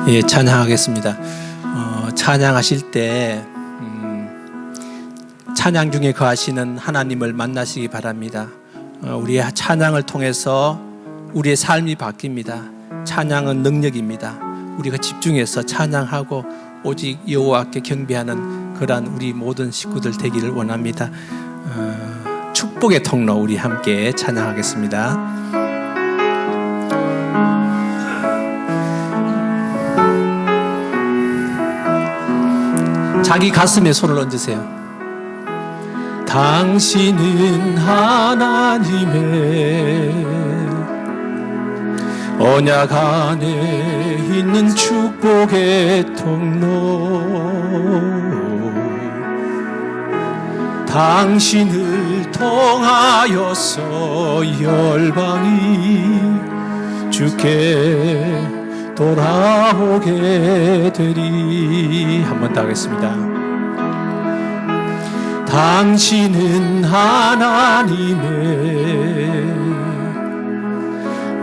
예, 찬양하겠습니다. 찬양하실 때 찬양 중에 거하시는 하나님을 만나시기 바랍니다. 우리의 찬양을 통해서 우리의 삶이 바뀝니다. 찬양은 능력입니다. 우리가 집중해서 찬양하고 오직 여호와께 경배하는 그러한 우리 모든 식구들 되기를 원합니다. 축복의 통로 우리 함께 찬양하겠습니다. 자기 가슴에 손을 얹으세요. 당신은 하나님의 언약 안에 있는 축복의 통로, 당신을 통하여서 열방이 주께 돌아오게 되리. 한 번 더 하겠습니다. 당신은 하나님의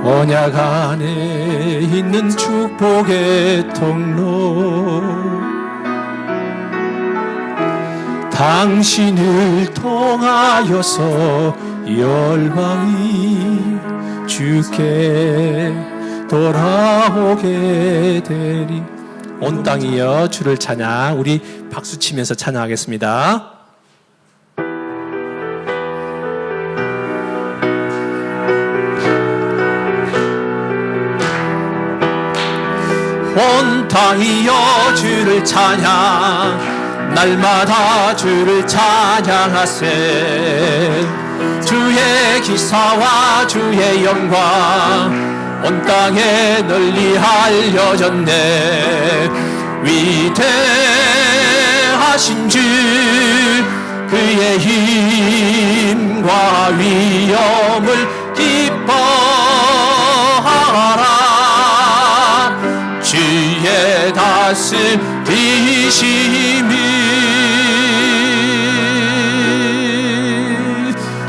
언약 안에 있는 축복의 통로, 당신을 통하여서 열방이 주께 돌아오게 되리. 온 땅이여 주를 찬양. 우리 박수 치면서 찬양하겠습니다. 온 땅이여 주를 찬양, 날마다 주를 찬양하세. 주의 기사와 주의 영광 온 땅에 널리 알려졌네. 위대하신 주 그의 힘과 위엄을 기뻐하라. 주의 다스리심이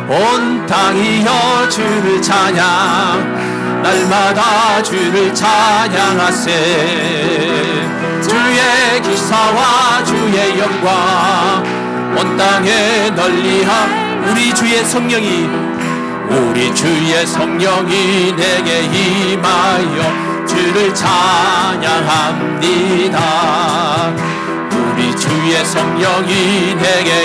온 땅이여 주를 찬양, 날마다 주를 찬양하세. 주의 기사와 주의 영광 온 땅에 널리 우리 주의 성령이 내게 임하여 주를 찬양합니다. 우리 주의 성령이 내게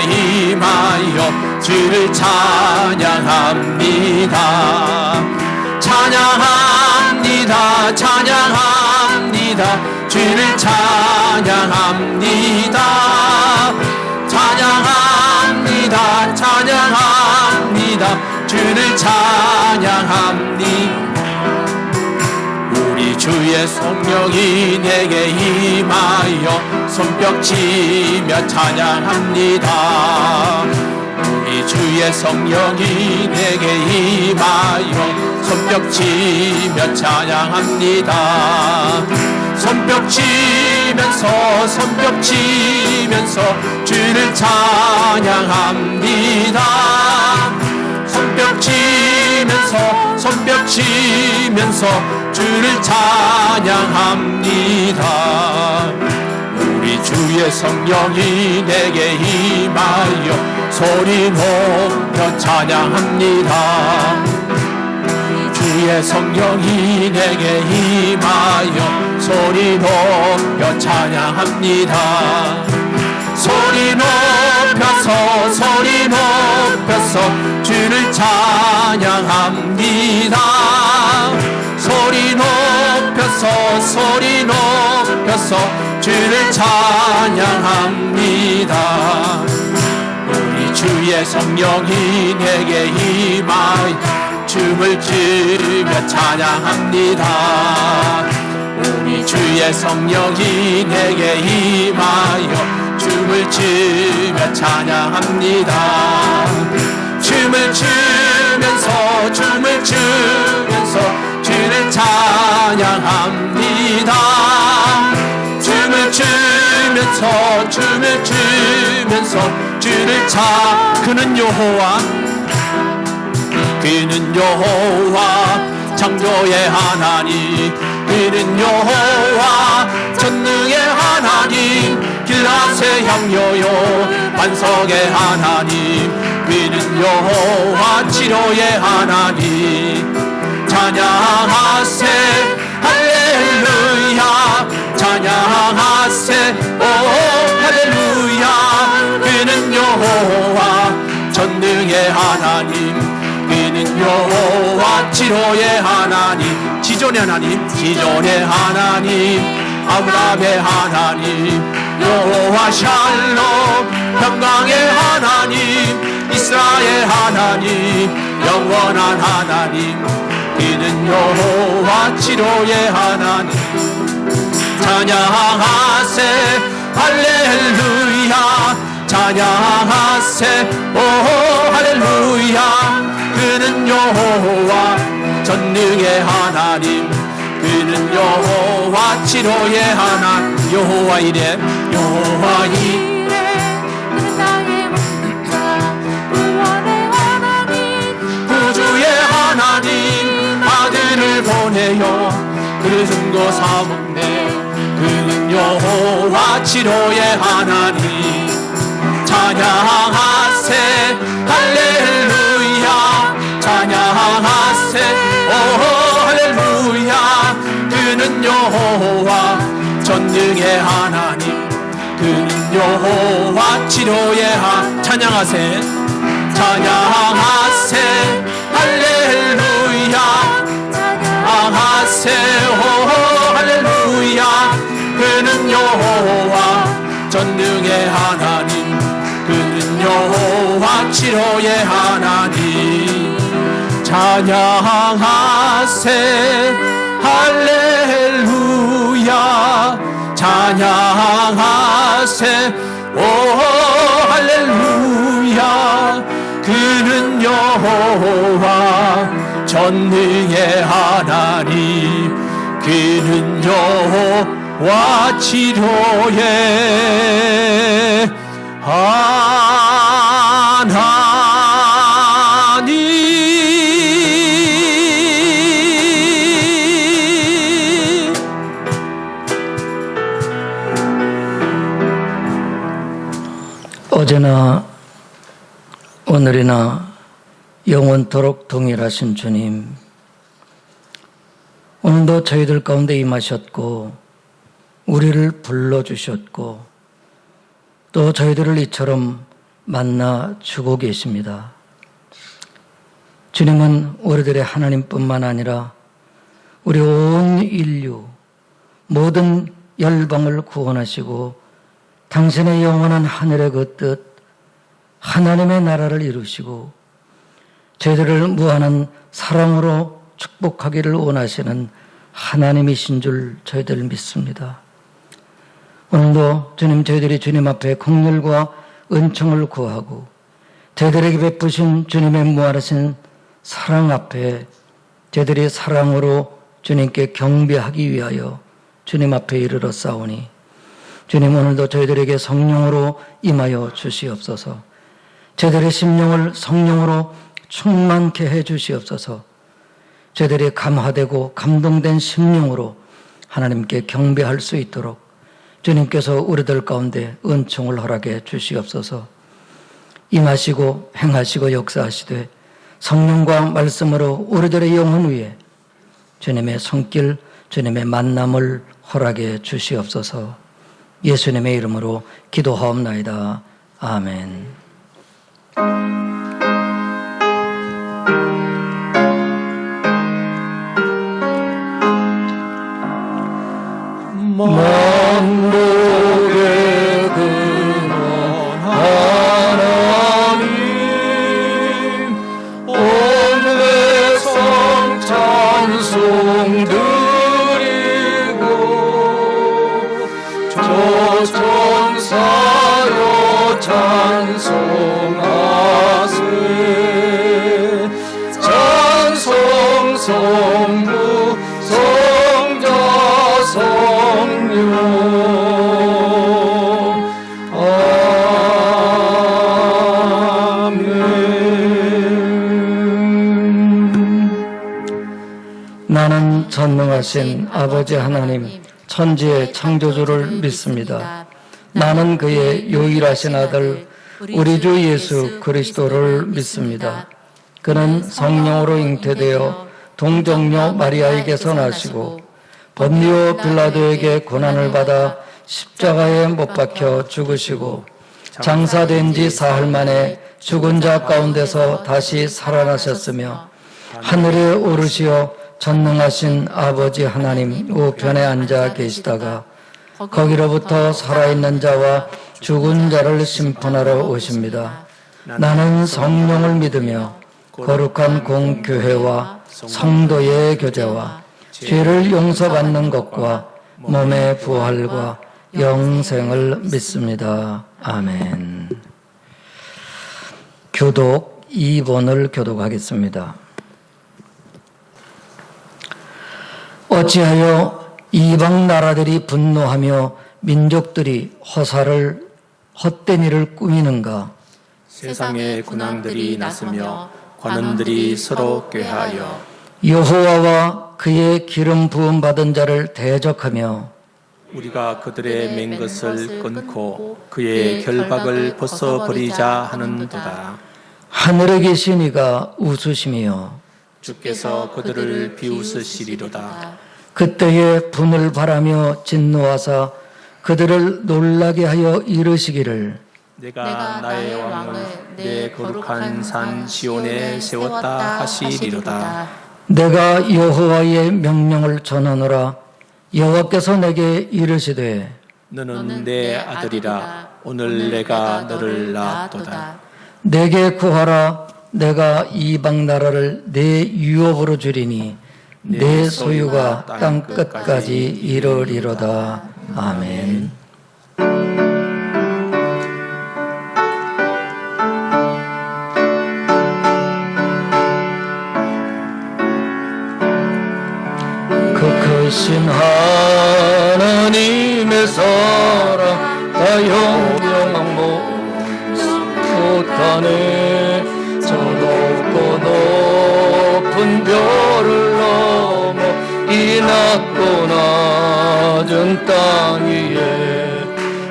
임하여 주를 찬양합니다. 찬양합니다. 찬양합니다. 주를 찬양합니다. 찬양합니다. 찬양합니다. 주를 찬양합니다. 우리 주의 성령이 내게 임하여 손뼉치며 찬양합니다. 우리 주의 성령이 내게 임하여 손뼉치며 찬양합니다. 손뼉치면서 주를 찬양합니다. 손뼉치면서 주를 찬양합니다. 우리 주의 성령이 내게 임하여 소리 높여 찬양합니다. 주의 성령이 내게 임하여 소리 높여 찬양합니다. 소리 높여서 주를 찬양합니다. 소리 높여서 주를 찬양합니다. 우리 주의 성령이 내게 임하여 춤을 추며 찬양합니다. 우리 주의 성령이 내게 임하여 춤을 추며 찬양합니다. 춤을 추면서 주를 찬양합니다. 춤을 추면서 주를 그는 여호와 창조의 하나님, 그는 여호와 일하세 향료요 반석의 하나님 그는 여호와 치료의 하나님 찬양하세 할렐루야 찬양하세 오 할렐루야 그는 여호와 전능의 하나님 그는 여호와 치료의 하나님 지존의 하나님 지존의 하나님 아브라함의 하나님 여호와 샬롬 평강의 하나님 이스라엘 하나님 영원한 하나님 그는 여호와 치료의 하나님 찬양하세 할렐루야 찬양하세 오 할렐루야 그는 여호와 전능의 하나님 그는 여호와 치료의 하나님 여호와 이레 여호와 이레 그는 나의 목자 구원의 하나님 구주의 하나님 아들을 보내요 그를 증거 삼았네 그는 여호와 치료의 하나님 찬양하세 할렐루야 찬양하세 오 할렐루야 그는 여호와 전능의 하나님 그는 여호와 치료의 하나님 찬양하세 찬양하세 할렐루야 찬양하세 오 할렐루야 그는 여호와 전능의 하나님 그는 여호와 치료의 하나님 찬양하세 할렐루야 찬양하세 오 할렐루야 그는 여호와 전능의 하나님 그는 여호와 치료의 하나님 어제나 오늘이나 영원토록 동일하신 주님, 오늘도 저희들 가운데 임하셨고 우리를 불러주셨고 또 저희들을 이처럼 만나 주고 계십니다. 주님은 우리들의 하나님뿐만 아니라 우리 온 인류 모든 열방을 구원하시고 당신의 영원한 하늘의 그 뜻 하나님의 나라를 이루시고 저희들을 무한한 사랑으로 축복하기를 원하시는 하나님이신 줄 저희들 믿습니다. 오늘도 주님 저희들이 주님 앞에 긍휼과 은총을 구하고 저희들에게 베푸신 주님의 무한하신 사랑 앞에 저희들이 사랑으로 주님께 경배하기 위하여 주님 앞에 이르러 싸우니 주님 오늘도 저희들에게 성령으로 임하여 주시옵소서. 저희들의 심령을 성령으로 충만케 해 주시옵소서. 저희들이 감화되고 감동된 심령으로 하나님께 경배할 수 있도록 주님께서 우리들 가운데 은총을 허락해 주시옵소서. 임하시고 행하시고 역사하시되 성령과 말씀으로 우리들의 영혼 위에 주님의 손길, 주님의 만남을 허락해 주시옵소서. 예수님의 이름으로 기도하옵나이다. 아멘. 만복의 근원 하나님 온 백성 찬송 드리고 저 천사여 찬송하세 찬송 성부 성자 성령 아멘. 나는 전능하신 아버지 하나님 천지의 창조주를 믿습니다. 나는 그의 유일하신 아들 우리 주 예수 그리스도를 믿습니다. 그는 성령으로 잉태되어 동정녀 마리아에게서 나시고 본디오 빌라도에게 고난을 받아 십자가에 못 박혀 죽으시고 장사된 지 사흘 만에 죽은 자 가운데서 다시 살아나셨으며 하늘에 오르시어 전능하신 아버지 하나님 우편에 앉아 계시다가 거기로부터 살아있는 자와 죽은 자를 심판하러 오십니다. 나는 성령을 믿으며 거룩한 공교회와 성도의 교제와 죄를 용서받는 것과 몸의 부활과 영생을 믿습니다. 아멘. 교독 2번을 교독하겠습니다. 어찌하여 이방 나라들이 분노하며 민족들이 헛된 일을 꾸미는가? 세상의 군왕들이 나서며 관원들이 서로 꾀하여 여호와와 그의 기름 부음 받은 자를 대적하며 우리가 그들의 맨 것을 끊고 그의 결박을 벗어버리자 하는도다. 하늘에 계신 이가 웃으시며 주께서 그들을 비웃으시리로다. 그때에 분을 바라며 진노하사 그들을 놀라게 하여 이르시기를 내가 나의 왕을 내 거룩한 산 시온에 세웠다 하시리로다. 내가 여호와의 명령을 전하노라. 여호와께서 내게 이르시되 너는 내 아들이라. 오늘 내가 너를 낳았도다. 내게 구하라. 내가 이방 나라를 내 유업으로 주리니 내 소유가 땅 끝까지 이르리로다. 아멘. 그 크신 하나님의 사랑 다 형용한 못하네. 저 높고 높은 별을 넘어 이 낮고 낮은 땅 위에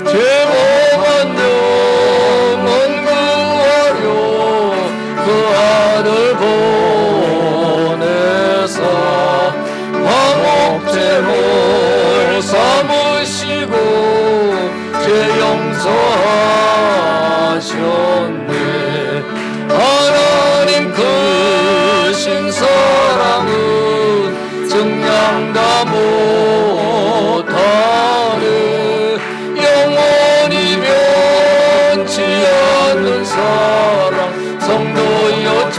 죄범한 영혼 구하려 그 아들 보내사 황옥제물 삼으시고 죄 용서하셨네. 하나님 크신 사랑은 증량다 못하네. 영원히 변치 않는 사랑 성도여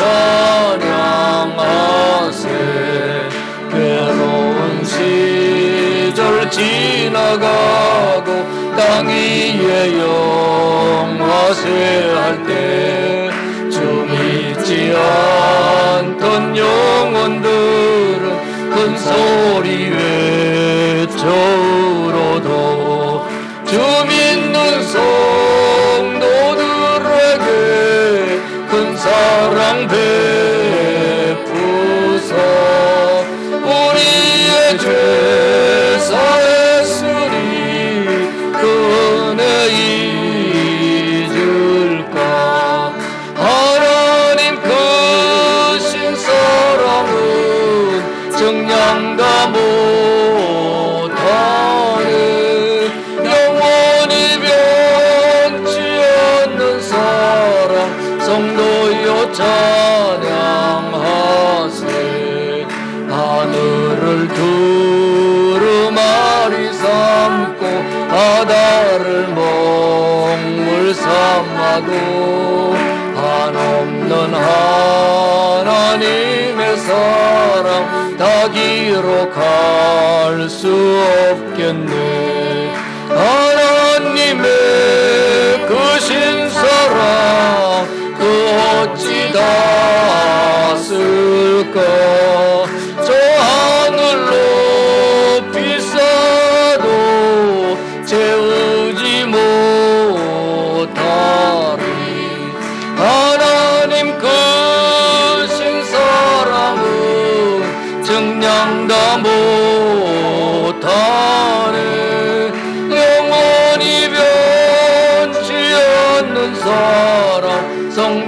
찬양하세. 괴로운 시절 지나가고 땅 위에 영화세 할 때 주 믿지 않던 영혼들은 큰 소리 외쳐 울어도 주 믿는 성도들에게 큰 사랑 베푸사 우리의 죄 사했으니 그 은혜 잊을까. 하나님 크신 사랑은 정량다 못하네. 영원히 변치 않는 사랑 성도여 찬양하세. 하늘을 두루마리 삼고 바다를 먹물 삼아도 한없는 하나님의 사랑 다 기록할 수 없겠네. 하나님의 크신 사랑 그 어찌 닿았을까. 저 하늘로 비싸도 채우지 못하리. 하나님 크신 사랑은 증량다 못하네. 영원히 변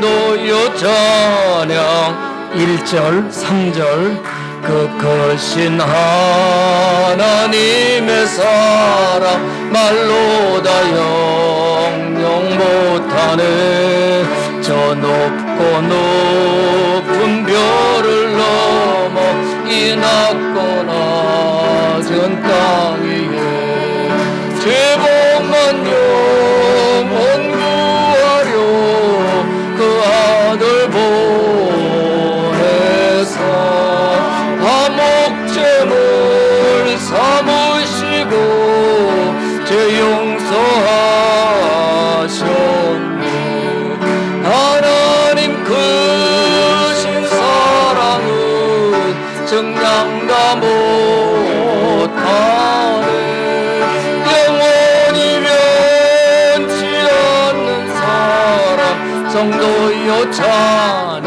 성도여 찬양 1절 3절 그 크신 하나님의 사랑 말로 다 영영 못하네 저 높고 높은 별을 넘어 이 낮고 낮은 땅 위에 제복만 영원 구하려 그 아들 보내서 화목제물 삼으시고 죄 용서하셨네 하나님 크신 사랑은 정량다 못하네 영원히 변치 않는 사랑 성도여 찬양하세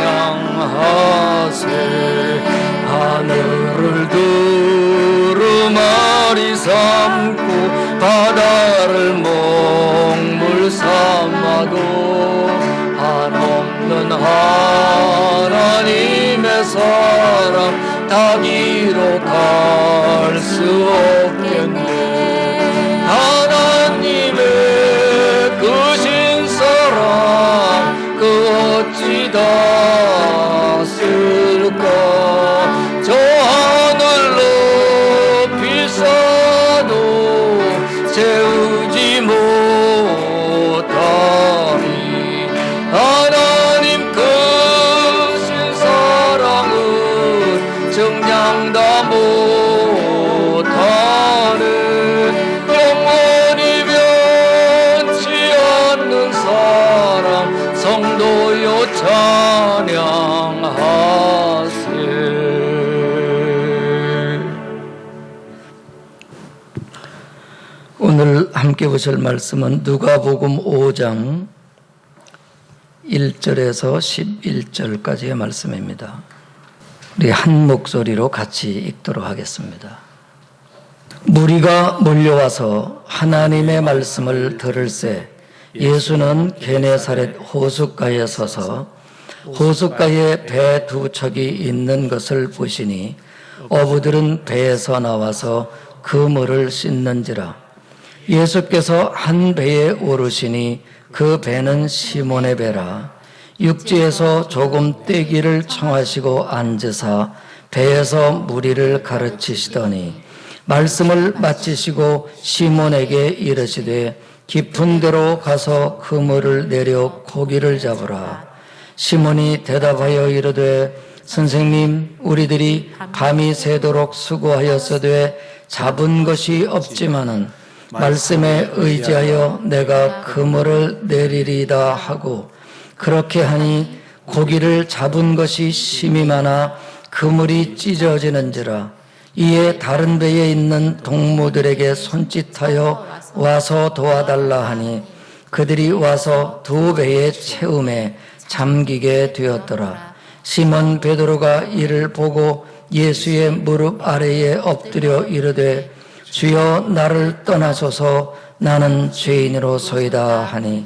하늘을 두루마리 삼고 바다를 먹물 삼아도 한없는 하나님의 사랑 다 기록할 수 없겠네 하나님의 크신 사랑 그 어찌 다 쓸까 저 하늘 높이 쌓아도 채우지 못하리 하나님 크신 사랑은 정량다 못하네 영원히 변치 않는 사랑 성도여 찬양하세 오늘 함께 보실 말씀은 누가복음 5장 1절에서 11절까지의 말씀입니다. 우리 한 목소리로 같이 읽도록 하겠습니다. 무리가 몰려와서 하나님의 말씀을 들을새 예수는 게네사렛 호숫가에 서서 호숫가에 배 두 척이 있는 것을 보시니 어부들은 배에서 나와서 그물을 씻는지라 예수께서 한 배에 오르시니 그 배는 시몬의 배라 육지에서 조금 떼기를 청하시고 앉으사 배에서 무리를 가르치시더니 말씀을 마치시고 시몬에게 이르시되 깊은 데로 가서 그물을 내려 고기를 잡으라 시몬이 대답하여 이르되 선생님 우리들이 밤이 새도록 수고하였으되 잡은 것이 없지만은 말씀에 의지하여 내가 그물을 내리리다 하고 그렇게 하니 고기를 잡은 것이 심히 많아 그물이 찢어지는지라 이에 다른 배에 있는 동무들에게 손짓하여 와서 도와달라 하니 그들이 와서 두 배의 채움에 잠기게 되었더라 시몬 베드로가 이를 보고 예수의 무릎 아래에 엎드려 이르되 주여 나를 떠나소서 나는 죄인으로소이다 하니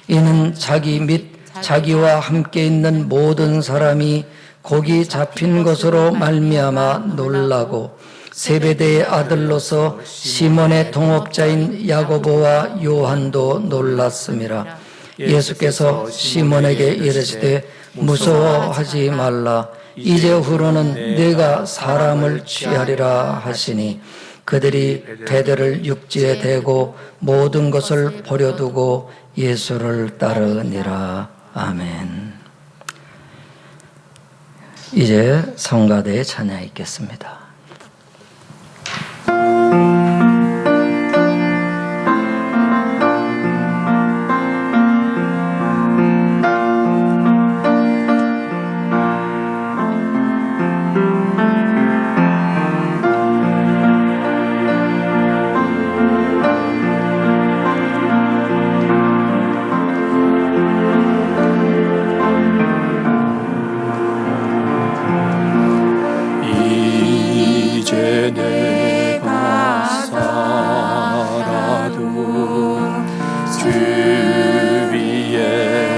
이는 자기 및 자기와 함께 있는 모든 사람이 고기 잡힌 것으로 말미암아 놀라고 세베대의 아들로서 시몬의 동업자인 야고보와 요한도 놀랐음이라 예수께서 시몬에게 이르시되 무서워하지 말라 이제 후로는 내가 사람을 취하리라 하시니 그들이 배들을 육지에 대고 모든 것을 버려두고 예수를 따르니라. 아멘. 이제 성가대의 찬양 있겠습니다.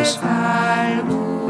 살고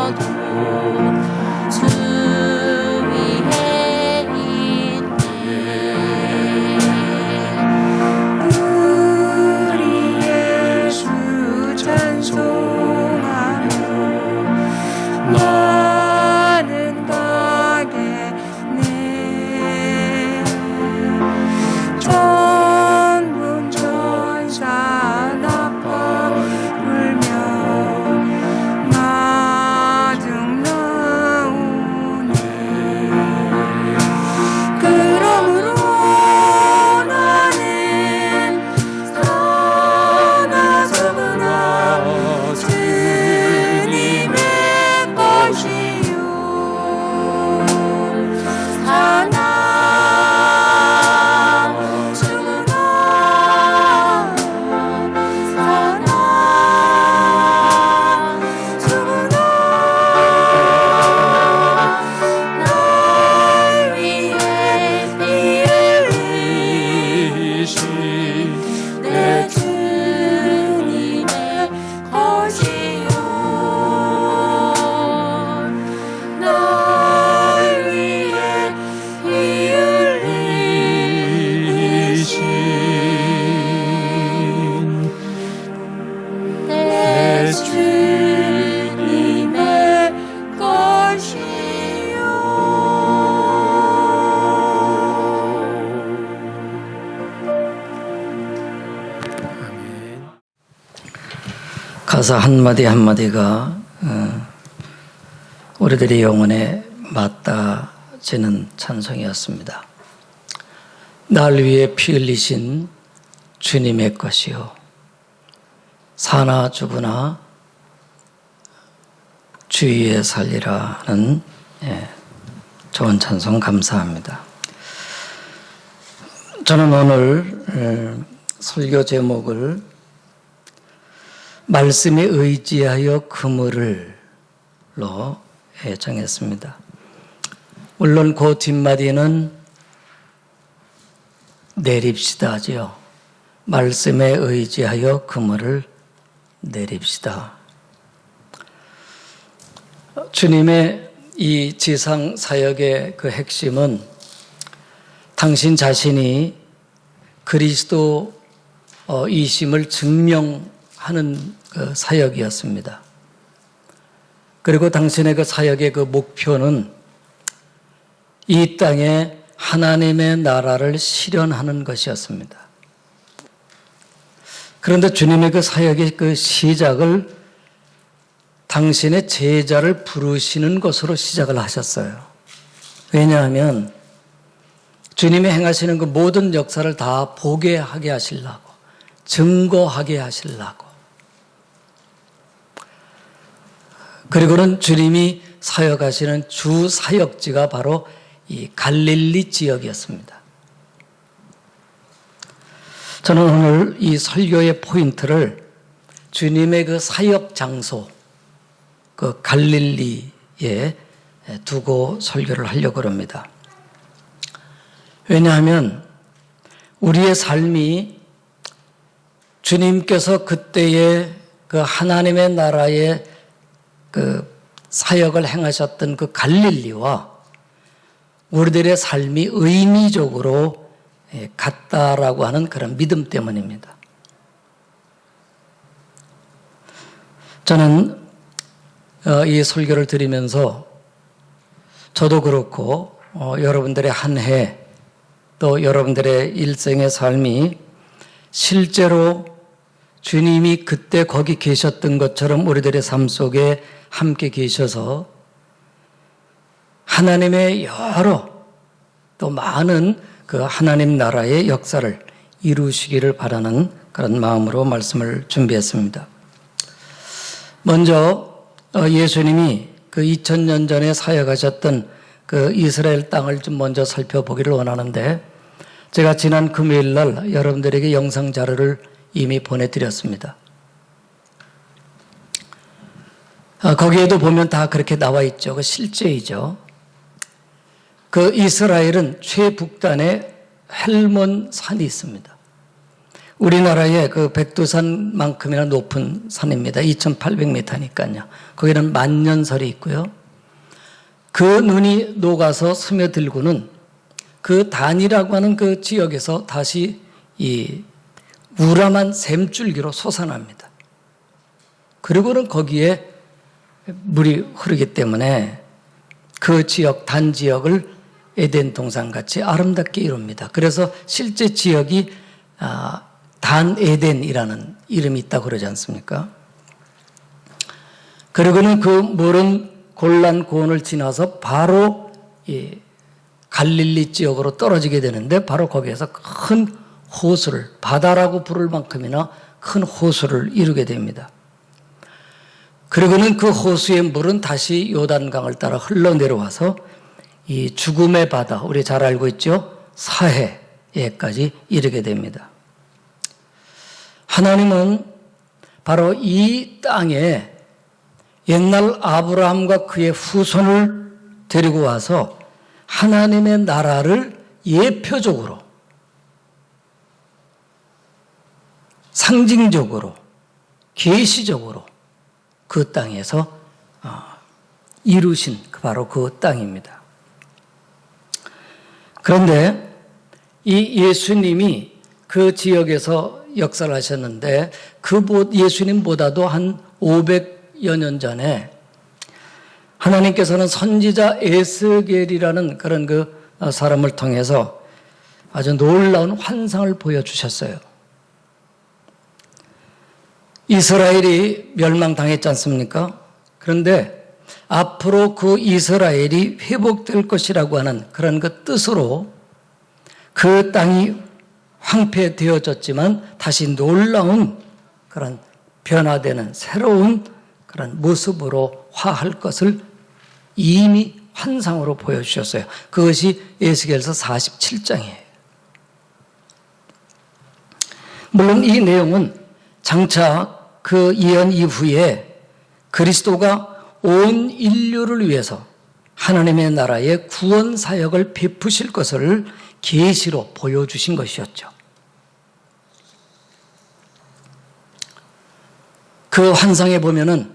서도 주 위에 있네. 우리 예수 찬송하며 나는 가겠네. 전분 전사 나팔 불며 마중 나오네. 그러므로 나는 사나서구나 주님의 것이요. 사나 주구나 사나 주구나 날 위해 피를 흘리신 내 주님의 것이요. 날 위해 피 흘리신 내 주님의 것이요. 아멘. 가사 한마디 한마디가 우리들의 영혼에 맞닿지는 찬송이었습니다. 날 위해 피 흘리신 주님의 것이요. 사나 죽으나 주 위에 살리라는 좋은 찬송 감사합니다. 저는 오늘 설교 제목을 말씀에 의지하여 그물을로 정했습니다. 물론 그 뒷마디는 내립시다지요. 말씀에 의지하여 그물을 내립시다. 주님의 이 지상 사역의 그 핵심은 당신 자신이 그리스도이심을 증명하는 그 사역이었습니다. 그리고 당신의 그 사역의 그 목표는 이 땅에 하나님의 나라를 실현하는 것이었습니다. 그런데 주님의 그 사역의 그 시작을 당신의 제자를 부르시는 것으로 시작을 하셨어요. 왜냐하면 주님이 행하시는 그 모든 역사를 다 보게 하게 하시려고, 증거하게 하시려고. 그리고는 주님이 사역하시는 주 사역지가 바로 이 갈릴리 지역이었습니다. 저는 오늘 이 설교의 포인트를 주님의 그 사역 장소, 그 갈릴리에 두고 설교를 하려고 합니다. 왜냐하면 우리의 삶이 주님께서 그때의 그 하나님의 나라의 그 사역을 행하셨던 그 갈릴리와 우리들의 삶이 의미적으로 같다라고 하는 그런 믿음 때문입니다. 저는 이 설교를 드리면서 저도 그렇고 여러분들의 한 해 또 여러분들의 일생의 삶이 실제로 주님이 그때 거기 계셨던 것처럼 우리들의 삶 속에 함께 계셔서 하나님의 여러 또 많은 그 하나님 나라의 역사를 이루시기를 바라는 그런 마음으로 말씀을 준비했습니다. 먼저 예수님이 그 2000년 전에 사역하셨던 그 이스라엘 땅을 좀 먼저 살펴보기를 원하는데, 제가 지난 금요일 날 여러분들에게 영상 자료를 이미 보내드렸습니다. 거기에도 보면 다 그렇게 나와 있죠. 그 실제이죠. 그 이스라엘은 최북단에 헬몬 산이 있습니다. 우리나라의 그 백두산만큼이나 높은 산입니다. 2,800m니까요. 거기는 만년설이 있고요. 그 눈이 녹아서 스며들고는 그 단이라고 하는 그 지역에서 다시 이 우람한 샘줄기로 솟아납니다. 그리고는 거기에 물이 흐르기 때문에 그 지역, 단 지역을 에덴 동산같이 아름답게 이룹니다. 그래서 실제 지역이 단 에덴이라는 이름이 있다고 그러지 않습니까? 그리고는 그 물은 골란 고원을 지나서 바로 이 갈릴리 지역으로 떨어지게 되는데 바로 거기에서 큰 호수를, 바다라고 부를 만큼이나 큰 호수를 이루게 됩니다. 그리고는 그 호수의 물은 다시 요단강을 따라 흘러내려와서 이 죽음의 바다, 우리 잘 알고 있죠? 사해에까지 이르게 됩니다. 하나님은 바로 이 땅에 옛날 아브라함과 그의 후손을 데리고 와서 하나님의 나라를 예표적으로, 상징적으로, 계시적으로 그 땅에서 이루신 바로 그 땅입니다. 그런데 이 예수님이 그 지역에서 역사를 하셨는데 예수님보다도 한 500여 년 전에 하나님께서는 선지자 에스겔이라는 그런 그 사람을 통해서 아주 놀라운 환상을 보여주셨어요. 이스라엘이 멸망당했지 않습니까? 그런데 앞으로 그 이스라엘이 회복될 것이라고 하는 그런 그 뜻으로 그 땅이 황폐되어졌지만 다시 놀라운 그런 변화되는 새로운 그런 모습으로 화할 것을 이미 환상으로 보여주셨어요. 그것이 에스겔서 47장이에요. 물론 이 내용은 장차 그 예언 이후에 그리스도가 온 인류를 위해서 하나님의 나라의 구원 사역을 베푸실 것을 계시로 보여주신 것이었죠. 그 환상에 보면은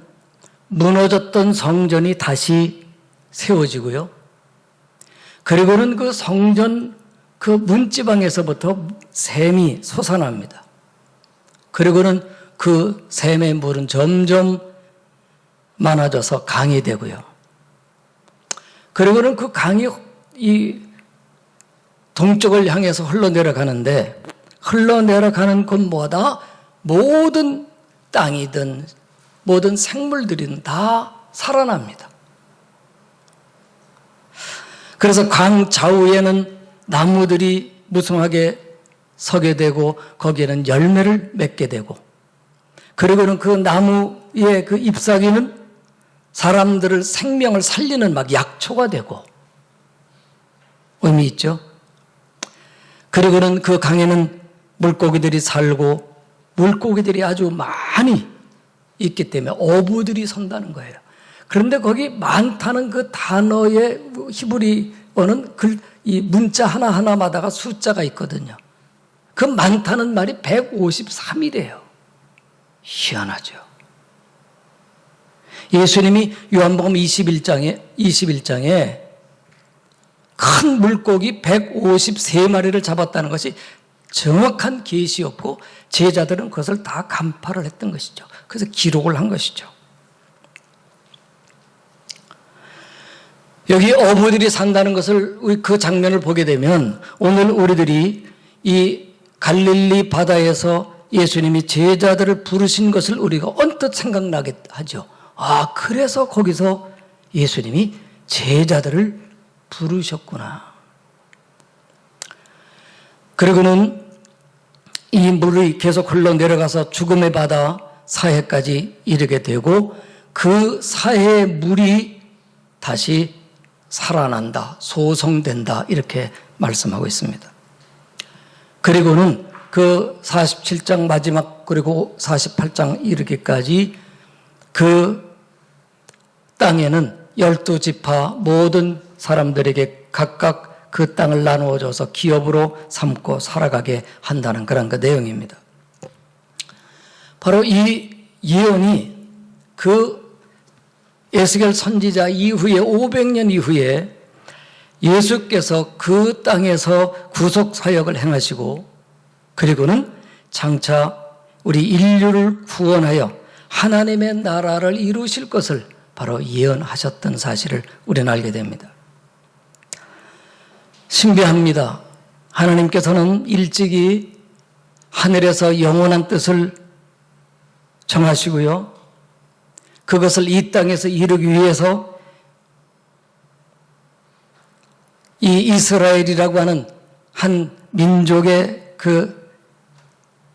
무너졌던 성전이 다시 세워지고요. 그리고는 그 성전 그 문지방에서부터 샘이 솟아납니다. 그리고는 그 샘의 물은 점점 많아져서 강이 되고요. 그리고는 그 강이 이 동쪽을 향해서 흘러내려가는데 흘러내려가는 곳마다 모든 땅이든 모든 생물들은 다 살아납니다. 그래서 강 좌우에는 나무들이 무성하게 서게 되고 거기에는 열매를 맺게 되고 그리고는 그 나무의 그 잎사귀는 사람들을 생명을 살리는 막 약초가 되고 의미 있죠. 그리고는 그 강에는 물고기들이 살고 물고기들이 아주 많이 있기 때문에 어부들이 선다는 거예요. 그런데 거기 많다는 그 단어의 히브리어는 이 문자 하나하나마다가 숫자가 있거든요. 그 많다는 말이 153이래요. 희한하죠. 예수님이 요한복음 21장에 큰 물고기 153마리를 잡았다는 것이 정확한 계시였고 제자들은 그것을 다 간파를 했던 것이죠. 그래서 기록을 한 것이죠. 여기 어부들이 산다는 것을 그 장면을 보게 되면 오늘 우리들이 이 갈릴리 바다에서 예수님이 제자들을 부르신 것을 우리가 언뜻 생각나게 하죠. 아, 그래서 거기서 예수님이 제자들을 부르셨구나. 그리고는 이 물이 계속 흘러내려가서 죽음의 바다 사해까지 이르게 되고 그 사해의 물이 다시 살아난다, 소성된다 이렇게 말씀하고 있습니다. 그리고는 그 47장 마지막 그리고 48장 이르기까지 그 땅에는 12지파 모든 사람들에게 각각 그 땅을 나누어줘서 기업으로 삼고 살아가게 한다는 그런 그 내용입니다. 바로 이 예언이 그 에스겔 선지자 이후에 500년 이후에 예수께서 그 땅에서 구속 사역을 행하시고 그리고는 장차 우리 인류를 구원하여 하나님의 나라를 이루실 것을 바로 예언하셨던 사실을 우리는 알게 됩니다. 신비합니다. 하나님께서는 일찍이 하늘에서 영원한 뜻을 정하시고요. 그것을 이 땅에서 이루기 위해서 이 이스라엘이라고 하는 한 민족의 그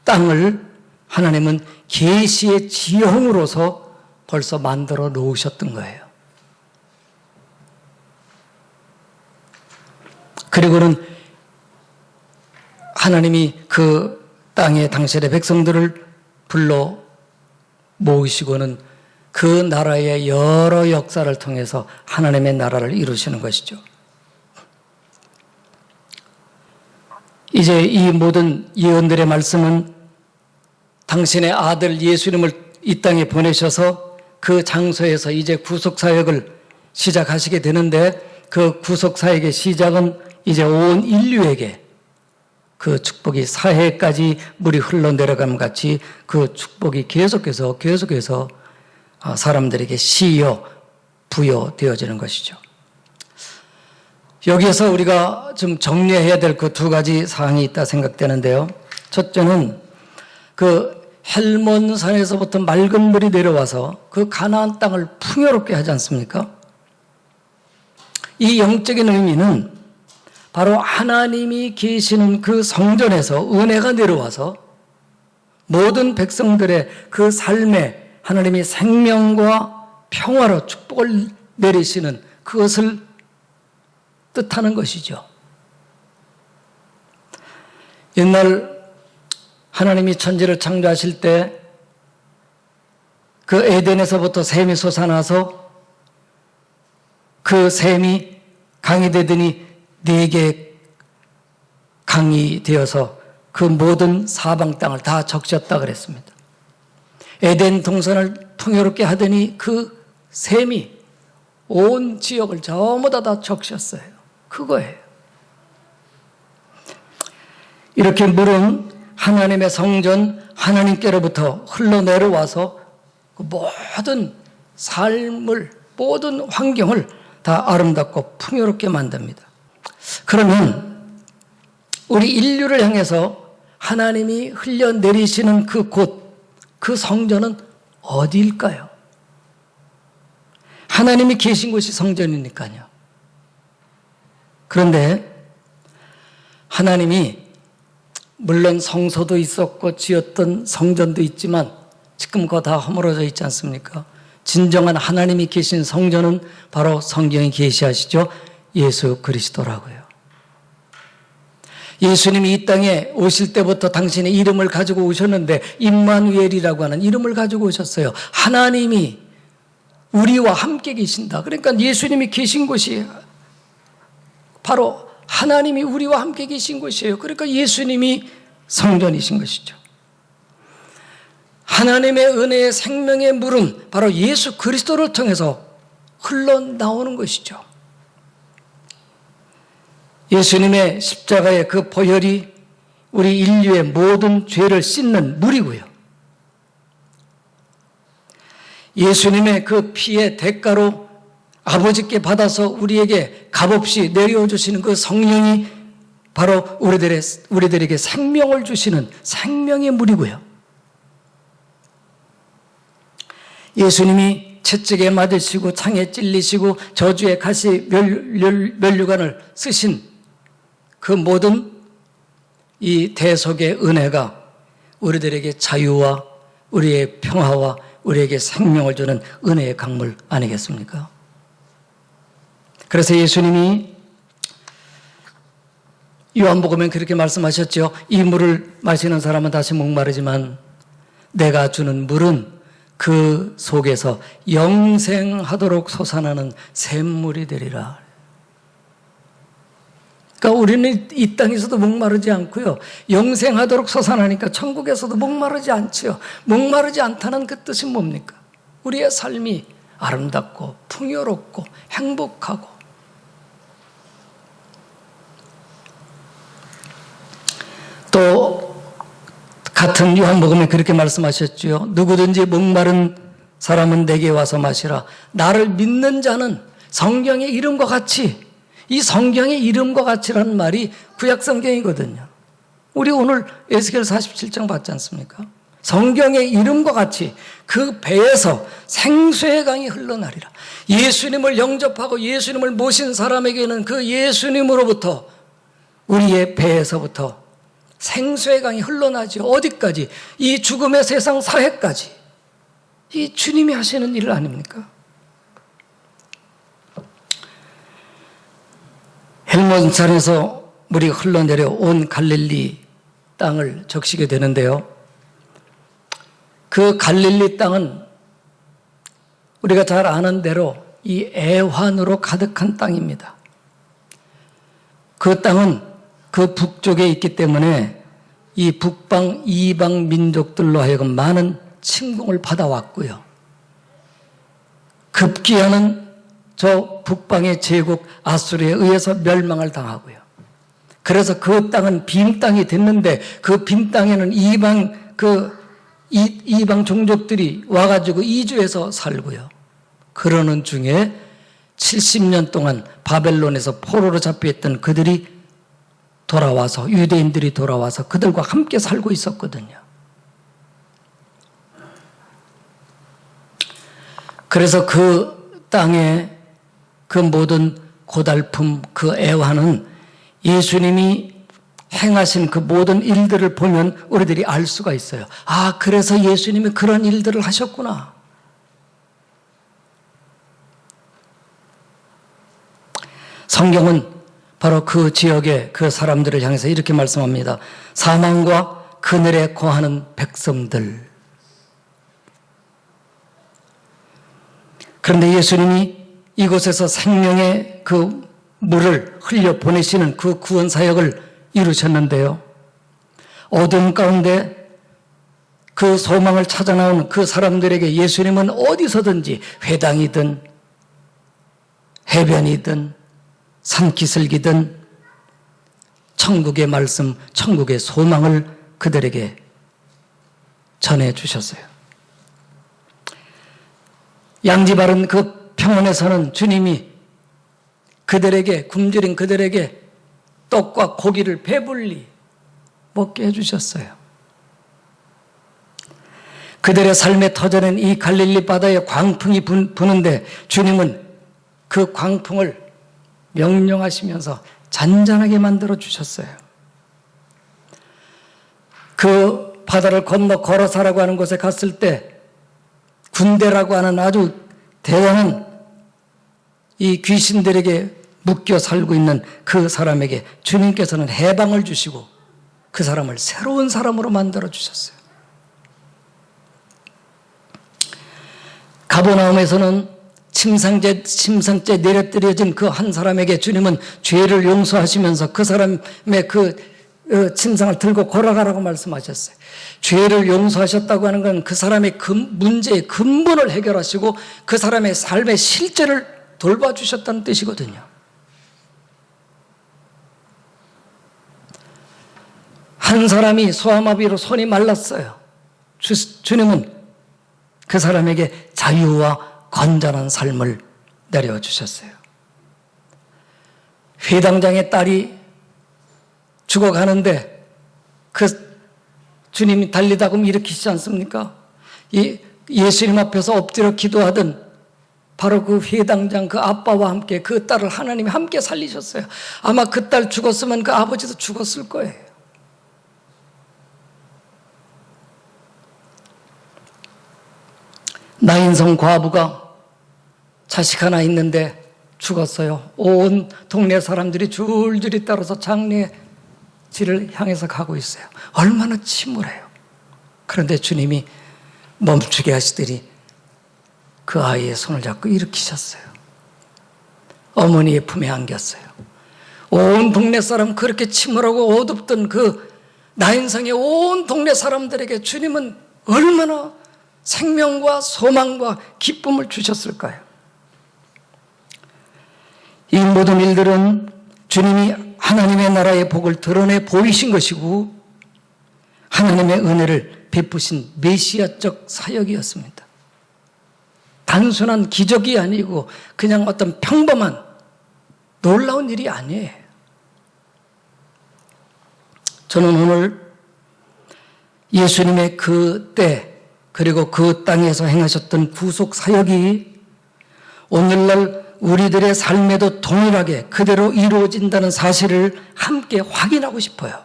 땅을 하나님은 계시의 지형으로서 벌써 만들어 놓으셨던 거예요. 그리고는 하나님이 그 땅의 당신의 백성들을 불러 모으시고는 그 나라의 여러 역사를 통해서 하나님의 나라를 이루시는 것이죠. 이제 이 모든 예언들의 말씀은 당신의 아들 예수님을 이 땅에 보내셔서 그 장소에서 이제 구속사역을 시작하시게 되는데 그 구속사역의 시작은 이제 온 인류에게 그 축복이 사해까지 물이 흘러내려감 같이 그 축복이 계속해서 사람들에게 시여 부여되어지는 것이죠. 여기에서 우리가 좀 정리해야 될 그 두 가지 사항이 있다 생각되는데요. 첫째는 그 헬몬산에서부터 맑은 물이 내려와서 그 가나안 땅을 풍요롭게 하지 않습니까? 이 영적인 의미는 바로 하나님이 계시는 그 성전에서 은혜가 내려와서 모든 백성들의 그 삶에 하나님이 생명과 평화로 축복을 내리시는 그것을 뜻하는 것이죠. 옛날 하나님이 천지를 창조하실 때 그 에덴에서부터 샘이 솟아나서 그 샘이 강이 되더니 4개의 강이 되어서 그 모든 사방 땅을 다 적셨다 그랬습니다. 에덴 동산을 풍요롭게 하더니 그 샘이 온 지역을 전부 다 적셨어요. 그거예요. 이렇게 물은 하나님의 성전 하나님께로부터 흘러내려와서 그 모든 삶을 모든 환경을 다 아름답고 풍요롭게 만듭니다. 그러면 우리 인류를 향해서 하나님이 흘려내리시는 그 곳, 그 성전은 어디일까요? 하나님이 계신 곳이 성전이니까요. 그런데 하나님이 물론 성소도 있었고 지었던 성전도 있지만 지금 그거 다 허물어져 있지 않습니까? 진정한 하나님이 계신 성전은 바로 성경이 계시하시죠. 예수 그리스도라고요. 예수님이 이 땅에 오실 때부터 당신의 이름을 가지고 오셨는데 임마누엘이라고 하는 이름을 가지고 오셨어요. 하나님이 우리와 함께 계신다. 그러니까 예수님이 계신 곳이 바로 하나님이 우리와 함께 계신 곳이에요. 그러니까 예수님이 성전이신 것이죠. 하나님의 은혜의 생명의 물은 바로 예수 그리스도를 통해서 흘러나오는 것이죠. 예수님의 십자가의 그 보혈이 우리 인류의 모든 죄를 씻는 물이고요. 예수님의 그 피의 대가로 아버지께 받아서 우리에게 값없이 내려와 주시는 그 성령이 바로 우리들에게 생명을 주시는 생명의 물이고요. 예수님이 채찍에 맞으시고 창에 찔리시고 저주의 가시 면류관을 쓰신 그 모든 이 대속의 은혜가 우리들에게 자유와 우리의 평화와 우리에게 생명을 주는 은혜의 강물 아니겠습니까? 그래서 예수님이 요한복음에 그렇게 말씀하셨죠. 이 물을 마시는 사람은 다시 목마르지만 내가 주는 물은 그 속에서 영생하도록 솟아나는 샘물이 되리라. 그러니까 우리는 이 땅에서도 목마르지 않고요. 영생하도록 솟아나니까 천국에서도 목마르지 않지요. 목마르지 않다는 그 뜻이 뭡니까? 우리의 삶이 아름답고 풍요롭고 행복하고, 또 같은 요한복음에 그렇게 말씀하셨지요. 누구든지 목마른 사람은 내게 와서 마시라. 나를 믿는 자는 성경의 이름과 같이, 이 성경의 이름과 같이라는 말이 구약 성경이거든요. 우리 오늘 에스겔 47장 봤지 않습니까? 성경의 이름과 같이 그 배에서 생수의 강이 흘러나리라. 예수님을 영접하고 예수님을 모신 사람에게는 그 예수님으로부터, 우리의 배에서부터 생수의 강이 흘러나죠. 어디까지? 이 죽음의 세상 사회까지. 이 주님이 하시는 일 아닙니까? 헬몬산에서 물이 흘러내려 온 갈릴리 땅을 적시게 되는데요. 그 갈릴리 땅은 우리가 잘 아는 대로 이 애환으로 가득한 땅입니다. 그 땅은 그 북쪽에 있기 때문에 이 북방 이방 민족들로 하여금 많은 침공을 받아왔고요. 급기야는 저 북방의 제국 아수르에 의해서 멸망을 당하고요. 그래서 그 땅은 빈 땅이 됐는데, 그 빈 땅에는 이방 종족들이 와가지고 이주해서 살고요. 그러는 중에 70년 동안 바벨론에서 포로로 잡혀있던 그들이 돌아와서, 유대인들이 돌아와서 그들과 함께 살고 있었거든요. 그래서 그 땅에 그 모든 고달픔, 그 애환은 예수님이 행하신 그 모든 일들을 보면 우리들이 알 수가 있어요. 아, 그래서 예수님이 그런 일들을 하셨구나. 성경은 바로 그 지역의 그 사람들을 향해서 이렇게 말씀합니다. 사망과 그늘에 거하는 백성들. 그런데 예수님이 이곳에서 생명의 그 물을 흘려 보내시는 그 구원 사역을 이루셨는데요. 어둠 가운데 그 소망을 찾아 나온 그 사람들에게 예수님은 어디서든지, 회당이든 해변이든 산기슭이든 천국의 말씀, 천국의 소망을 그들에게 전해 주셨어요. 양지 바른 그 평원에서는 주님이 그들에게, 굶주린 그들에게 떡과 고기를 배불리 먹게 해주셨어요. 그들의 삶에 터져낸 이 갈릴리 바다에 광풍이 부는데 주님은 그 광풍을 명령하시면서 잔잔하게 만들어 주셨어요. 그 바다를 건너 거라사라고 하는 곳에 갔을 때 군대라고 하는 아주 대단한 이 귀신들에게 묶여 살고 있는 그 사람에게 주님께서는 해방을 주시고 그 사람을 새로운 사람으로 만들어 주셨어요. 가버나움에서는 침상째 내려뜨려진 그 한 사람에게 주님은 죄를 용서하시면서 그 사람의 그 침상을 들고 걸어가라고 말씀하셨어요. 죄를 용서하셨다고 하는 건 그 사람의 문제의 근본을 해결하시고 그 사람의 삶의 실제를 돌봐주셨다는 뜻이거든요. 한 사람이 소아마비로 손이 말랐어요. 주님은 그 사람에게 자유와 건전한 삶을 내려주셨어요. 회당장의 딸이 죽어가는데 그 주님이 달리다 보면 일으키시지 않습니까? 예수님 앞에서 엎드려 기도하던 바로 그 회당장 그 아빠와 함께 그 딸을 하나님이 함께 살리셨어요. 아마 그 딸 죽었으면 그 아버지도 죽었을 거예요. 나인성 과부가 자식 하나 있는데 죽었어요. 온 동네 사람들이 줄줄이 따라서 장례지를 향해서 가고 있어요. 얼마나 침울해요. 그런데 주님이 멈추게 하시더니 그 아이의 손을 잡고 일으키셨어요. 어머니의 품에 안겼어요. 온 동네 사람 그렇게 침울하고 어둡던 그 나인성의 온 동네 사람들에게 주님은 얼마나 생명과 소망과 기쁨을 주셨을까요? 이 모든 일들은 주님이 하나님의 나라의 복을 드러내 보이신 것이고 하나님의 은혜를 베푸신 메시아적 사역이었습니다. 단순한 기적이 아니고 그냥 어떤 평범한 놀라운 일이 아니에요. 저는 오늘 예수님의 그 때 그리고 그 땅에서 행하셨던 구속 사역이 오늘날 우리들의 삶에도 동일하게 그대로 이루어진다는 사실을 함께 확인하고 싶어요.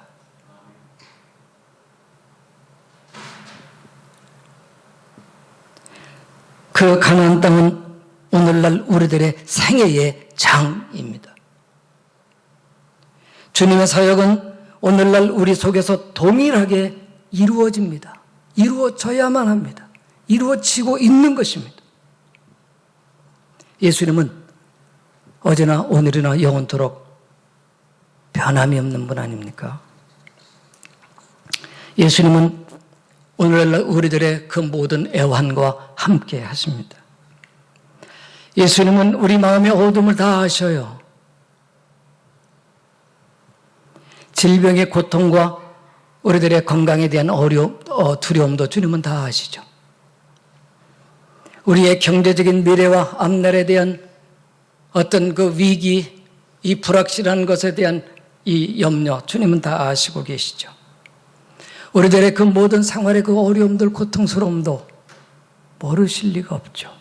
그 가나안 땅은 오늘날 우리들의 생애의 장입니다. 주님의 사역은 오늘날 우리 속에서 동일하게 이루어집니다. 이루어져야만 합니다. 이루어지고 있는 것입니다. 예수님은 어제나 오늘이나 영원토록 변함이 없는 분 아닙니까? 예수님은 오늘날 우리들의 그 모든 애환과 함께 하십니다. 예수님은 우리 마음의 어둠을 다 아셔요. 질병의 고통과 우리들의 건강에 대한 두려움도 주님은 다 아시죠. 우리의 경제적인 미래와 앞날에 대한 어떤 그 위기, 이 불확실한 것에 대한 이 염려, 주님은 다 아시고 계시죠. 우리들의 그 모든 생활의 그 어려움들, 고통스러움도 모르실 리가 없죠.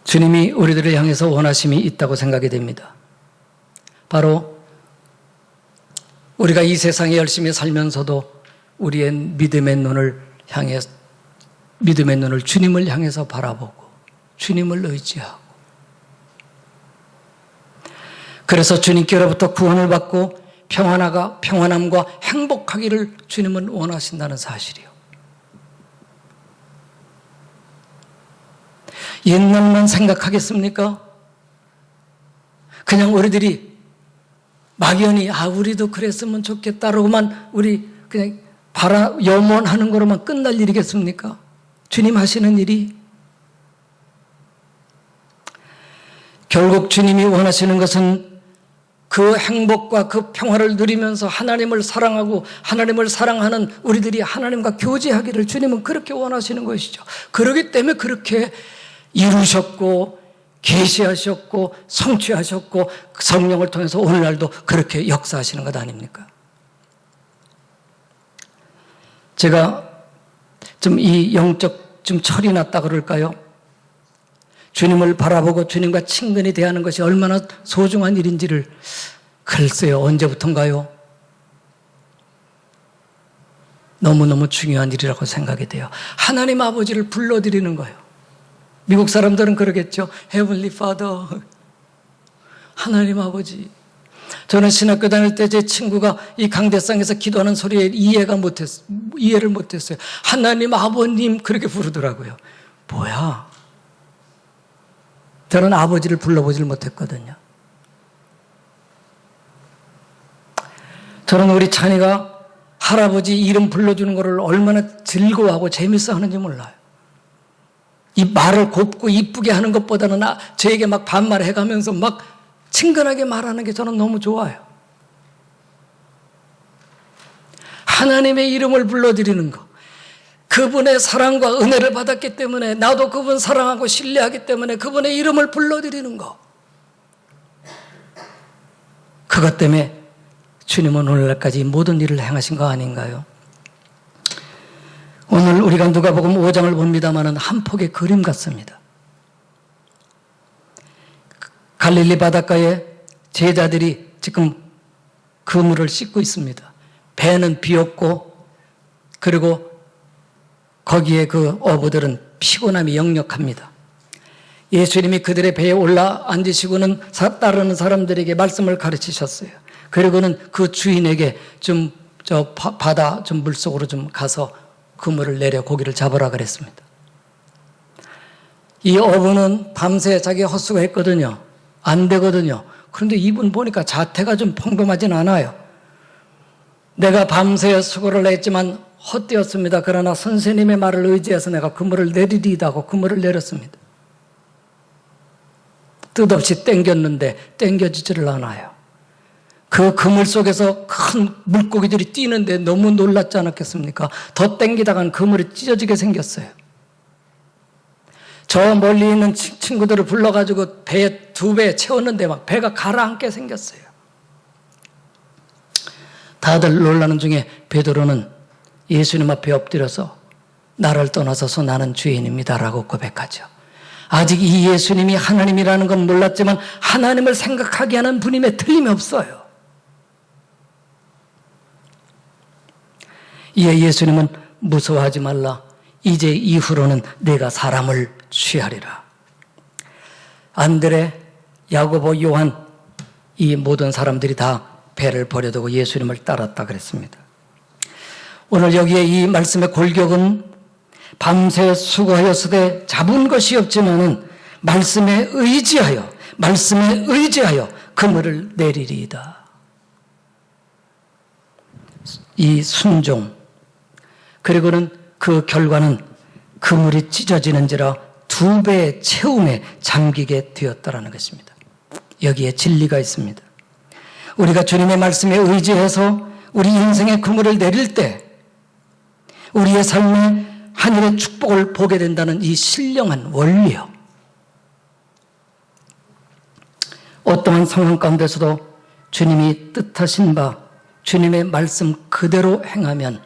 주님이 우리들을 향해서 원하심이 있다고 생각이 됩니다. 바로 우리가 이 세상에 열심히 살면서도 우리의 믿음의 눈을 주님을 향해서 바라보고 주님을 의지하고 그래서 주님께로부터 구원을 받고 평안함과 행복하기를 주님은 원하신다는 사실이요. 옛날만 생각하겠습니까? 그냥 우리들이 막연히 우리도 그랬으면 좋겠다라고만 우리 그냥 염원하는 거로만 끝날 일이겠습니까? 주님 하시는 일이 결국 주님이 원하시는 것은 그 행복과 그 평화를 누리면서 하나님을 사랑하고 하나님을 사랑하는 우리들이 하나님과 교제하기를 주님은 그렇게 원하시는 것이죠. 그렇기 때문에 그렇게 이루셨고 계시하셨고 성취하셨고 성령을 통해서 오늘날도 그렇게 역사하시는 것 아닙니까? 제가 좀 이 영적 좀 철이 났다 그럴까요? 주님을 바라보고 주님과 친근히 대하는 것이 얼마나 소중한 일인지를 글쎄요, 언제부턴가요? 너무너무 중요한 일이라고 생각이 돼요. 하나님 아버지를 불러드리는 거예요. 미국 사람들은 그러겠죠. Heavenly Father, 하나님 아버지. 저는 신학교 다닐 때 제 친구가 이 강대상에서 기도하는 소리에 이해를 못했어요. 하나님 아버님 그렇게 부르더라고요. 뭐야? 저는 아버지를 불러보질 못했거든요. 저는 우리 찬이가 할아버지 이름 불러주는 것을 얼마나 즐거워하고 재밌어 하는지 몰라요. 이 말을 곱고 이쁘게 하는 것보다는 저에게 막 반말해가면서 막 친근하게 말하는 게 저는 너무 좋아요. 하나님의 이름을 불러드리는 것. 그분의 사랑과 은혜를 받았기 때문에 나도 그분 사랑하고 신뢰하기 때문에 그분의 이름을 불러드리는 것. 그것 때문에 주님은 오늘날까지 모든 일을 행하신 거 아닌가요? 오늘 우리가 누가복음 5장을 봅니다마는 한 폭의 그림 같습니다. 갈릴리 바닷가에 제자들이 지금 그물을 씻고 있습니다. 배는 비었고 그리고 거기에 그 어부들은 피곤함이 역력합니다. 예수님이 그들의 배에 올라 앉으시고는 따르는 사람들에게 말씀을 가르치셨어요. 그리고는 그 주인에게 바다 물속으로 가서 그물을 내려 고기를 잡으라 그랬습니다. 이 어부는 밤새 자기 헛수고했거든요. 안 되거든요. 그런데 이분 보니까 자태가 좀 평범하진 않아요. 내가 밤새 수고를 했지만 헛되었습니다. 그러나 선생님의 말을 의지해서 내가 그물을 내리리이다 하고 그물을 내렸습니다. 뜻없이 땡겼는데 땡겨지지를 않아요. 그 그물 속에서 큰 물고기들이 뛰는데 너무 놀랐지 않았겠습니까? 더 땡기다간 그물이 찢어지게 생겼어요. 저 멀리 있는 친구들을 불러가지고 배에 2배 채웠는데 막 배가 가라앉게 생겼어요. 다들 놀라는 중에 베드로는 예수님 앞에 엎드려서 나를 떠나서서 나는 죄인입니다라고 고백하죠. 아직 이 예수님이 하나님이라는 건 몰랐지만 하나님을 생각하게 하는 분임에 틀림이 없어요. 이에 예수님은 무서워하지 말라. 이제 이후로는 내가 사람을 취하리라. 안드레, 야고보, 요한 이 모든 사람들이 다 배를 버려두고 예수님을 따랐다 그랬습니다. 오늘 여기에 이 말씀의 골격은 밤새 수고하였으되 잡은 것이 없지만은 말씀에 의지하여 그물을 내리리이다. 이 순종 그리고는 그 결과는 그물이 찢어지는지라 2배의 채움에 잠기게 되었다라는 것입니다. 여기에 진리가 있습니다. 우리가 주님의 말씀에 의지해서 우리 인생의 그물을 내릴 때 우리의 삶에 하늘의 축복을 보게 된다는 이 신령한 원리요. 어떠한 상황 가운데서도 주님이 뜻하신 바 주님의 말씀 그대로 행하면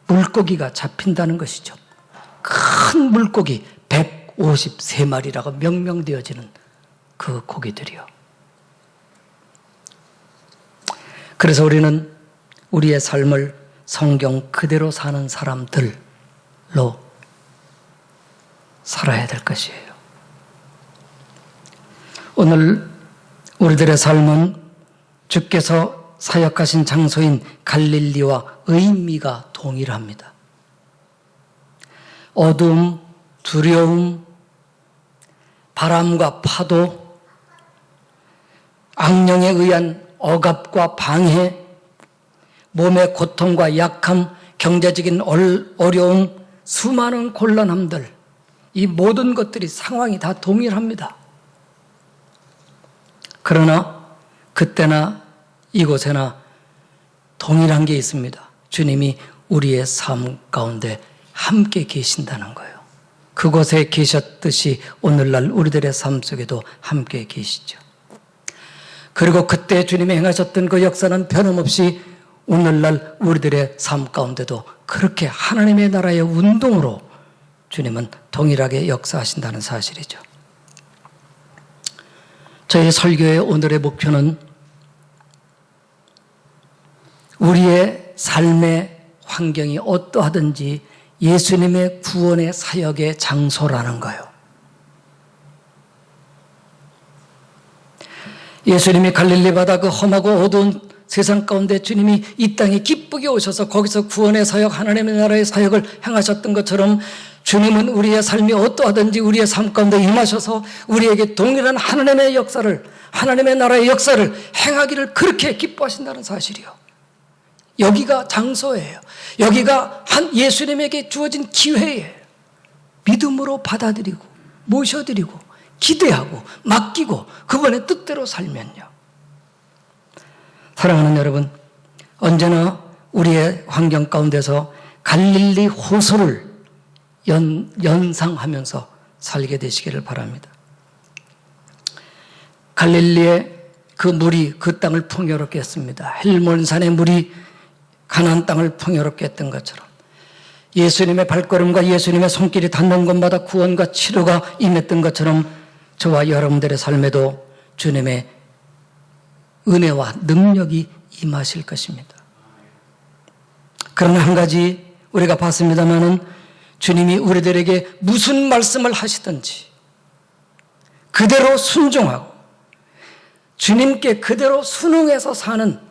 물고기가 잡힌다는 것이죠. 큰 물고기 153마리라고 명명되어지는 그 고기들이요. 그래서 우리는 우리의 삶을 성경 그대로 사는 사람들로 살아야 될 것이에요. 오늘 우리들의 삶은 주께서 사역하신 장소인 갈릴리와 의미가 동일합니다. 어둠, 두려움, 바람과 파도, 악령에 의한 억압과 방해, 몸의 고통과 약함, 경제적인 어려움, 수많은 곤란함들, 이 모든 것들이 상황이 다 동일합니다. 그러나 그때나 이곳에나 동일한 게 있습니다. 주님이 우리의 삶 가운데 함께 계신다는 거예요. 그곳에 계셨듯이 오늘날 우리들의 삶 속에도 함께 계시죠. 그리고 그때 주님이 행하셨던 그 역사는 변함없이 오늘날 우리들의 삶 가운데도 그렇게 하나님의 나라의 운동으로 주님은 동일하게 역사하신다는 사실이죠. 저희 설교의 오늘의 목표는 우리의 삶의 환경이 어떠하든지 예수님의 구원의 사역의 장소라는 거예요. 예수님이 갈릴리 바다 그 험하고 어두운 세상 가운데 주님이 이 땅에 기쁘게 오셔서 거기서 구원의 사역, 하나님의 나라의 사역을 행하셨던 것처럼 주님은 우리의 삶이 어떠하든지 우리의 삶 가운데 임하셔서 우리에게 동일한 하나님의 역사를, 하나님의 나라의 역사를 행하기를 그렇게 기뻐하신다는 사실이요. 여기가 장소예요. 여기가 한 예수님에게 주어진 기회예요. 믿음으로 받아들이고 모셔드리고 기대하고 맡기고 그분의 뜻대로 살면요. 사랑하는 여러분, 언제나 우리의 환경 가운데서 갈릴리 호수를 연상하면서 살게 되시기를 바랍니다. 갈릴리의 그 물이 그 땅을 풍요롭게 했습니다. 헬몬산의 물이 가나안 땅을 풍요롭게 했던 것처럼 예수님의 발걸음과 예수님의 손길이 닿는 곳마다 구원과 치료가 임했던 것처럼 저와 여러분들의 삶에도 주님의 은혜와 능력이 임하실 것입니다. 그러나 한 가지 우리가 봤습니다마는 주님이 우리들에게 무슨 말씀을 하시든지 그대로 순종하고 주님께 그대로 순응해서 사는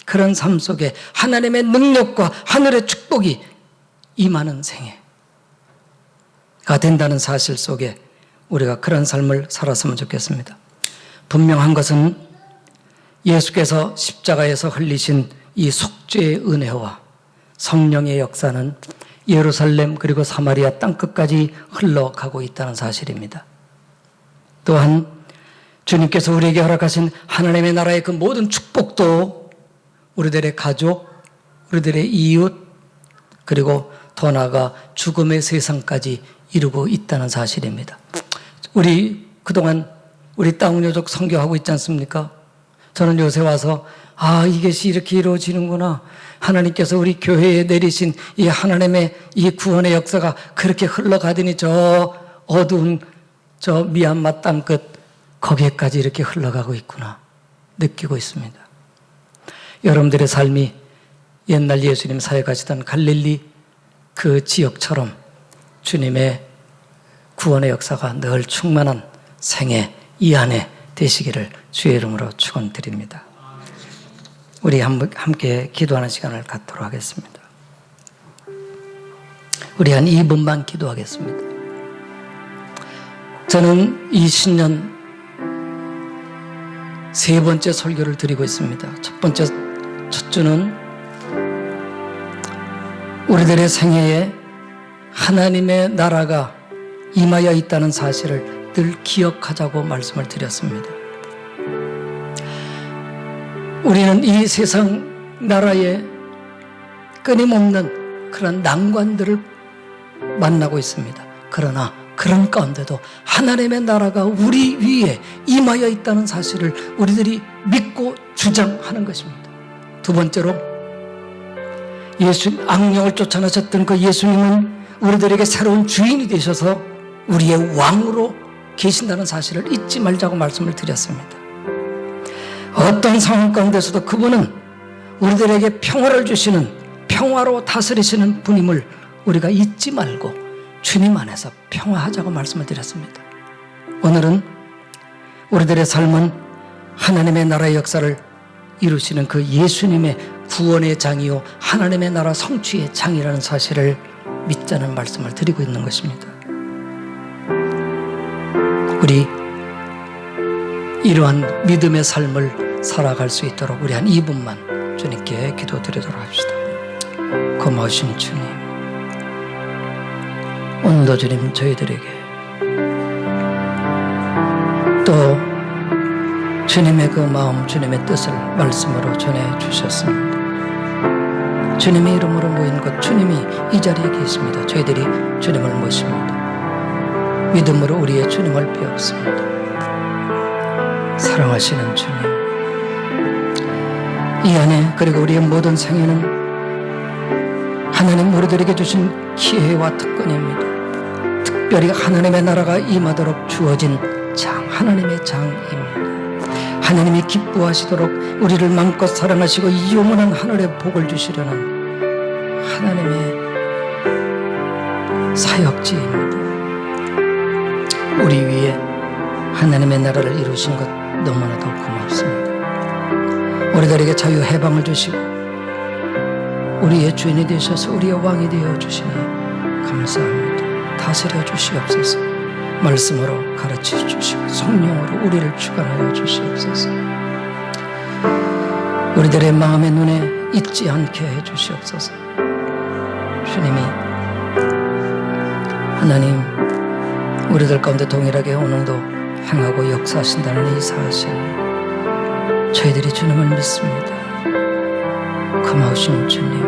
그런 삶 속에 하나님의 능력과 하늘의 축복이 임하는 생애가 된다는 사실 속에 우리가 그런 삶을 살았으면 좋겠습니다. 분명한 것은 예수께서 십자가에서 흘리신 이 속죄의 은혜와 성령의 역사는 예루살렘 그리고 사마리아 땅끝까지 흘러가고 있다는 사실입니다. 또한 주님께서 우리에게 허락하신 하나님의 나라의 그 모든 축복도 우리들의 가족, 우리들의 이웃, 그리고 더 나아가 죽음의 세상까지 이루고 있다는 사실입니다. 우리 그동안 우리 땅유족 선교하고 있지 않습니까? 저는 요새 와서 이것이 이렇게 이루어지는구나. 하나님께서 우리 교회에 내리신 이 하나님의 이 구원의 역사가 그렇게 흘러가더니 저 어두운 저 미얀마 땅끝 거기에까지 이렇게 흘러가고 있구나 느끼고 있습니다. 여러분들의 삶이 옛날 예수님 사역하시던 갈릴리 그 지역처럼 주님의 구원의 역사가 늘 충만한 생애 이 안에 되시기를 주의 이름으로 축원드립니다. 우리 함께 기도하는 시간을 갖도록 하겠습니다. 우리 한 2분만 기도하겠습니다. 저는 이 신년 세 번째 설교를 드리고 있습니다. 첫 주는 우리들의 생애에 하나님의 나라가 임하여 있다는 사실을 늘 기억하자고 말씀을 드렸습니다. 우리는 이 세상 나라에 끊임없는 그런 난관들을 만나고 있습니다. 그러나 그런 가운데도 하나님의 나라가 우리 위에 임하여 있다는 사실을 우리들이 믿고 주장하는 것입니다. 두 번째로 악령을 쫓아내셨던 그 예수님은 우리들에게 새로운 주인이 되셔서 우리의 왕으로 계신다는 사실을 잊지 말자고 말씀을 드렸습니다. 어떤 상황 가운데서도 그분은 우리들에게 평화를 주시는 평화로 다스리시는 분임을 우리가 잊지 말고 주님 안에서 평화하자고 말씀을 드렸습니다. 오늘은 우리들의 삶은 하나님의 나라의 역사를 이루시는 그 예수님의 구원의 장이요 하나님의 나라 성취의 장이라는 사실을 믿자는 말씀을 드리고 있는 것입니다. 우리 이러한 믿음의 삶을 살아갈 수 있도록 우리 한 2분만 주님께 기도드리도록 합시다. 고마우신 주님, 오늘도 주님 저희들에게 또 주님의 그 마음, 주님의 뜻을 말씀으로 전해주셨습니다. 주님의 이름으로 모인 것, 주님이 이 자리에 계십니다. 저희들이 주님을 모십니다. 믿음으로 우리의 주님을 배웠습니다. 사랑하시는 주님, 이 안에 그리고 우리의 모든 생애는 하나님 우리들에게 주신 기회와 특권입니다. 특별히 하나님의 나라가 임하도록 주어진 장, 하나님의 장입니다. 하나님이 기뻐하시도록 우리를 마음껏 사랑하시고 이 영원한 하늘의 복을 주시려는 하나님의 사역지입니다. 우리 위에 하나님의 나라를 이루신 것 너무나도 고맙습니다. 우리들에게 자유 해방을 주시고 우리의 주인이 되셔서 우리의 왕이 되어 주시니 감사합니다. 다스려 주시옵소서. 말씀으로 가르쳐 주시고 성령으로 우리를 주관하여 주시옵소서. 우리들의 마음의 눈에 있지 않게 해 주시옵소서. 주님이 하나님 우리들 가운데 동일하게 오늘도 행하고 역사하신다는 이 사실, 저희들이 주님을 믿습니다. 고마우신 주님,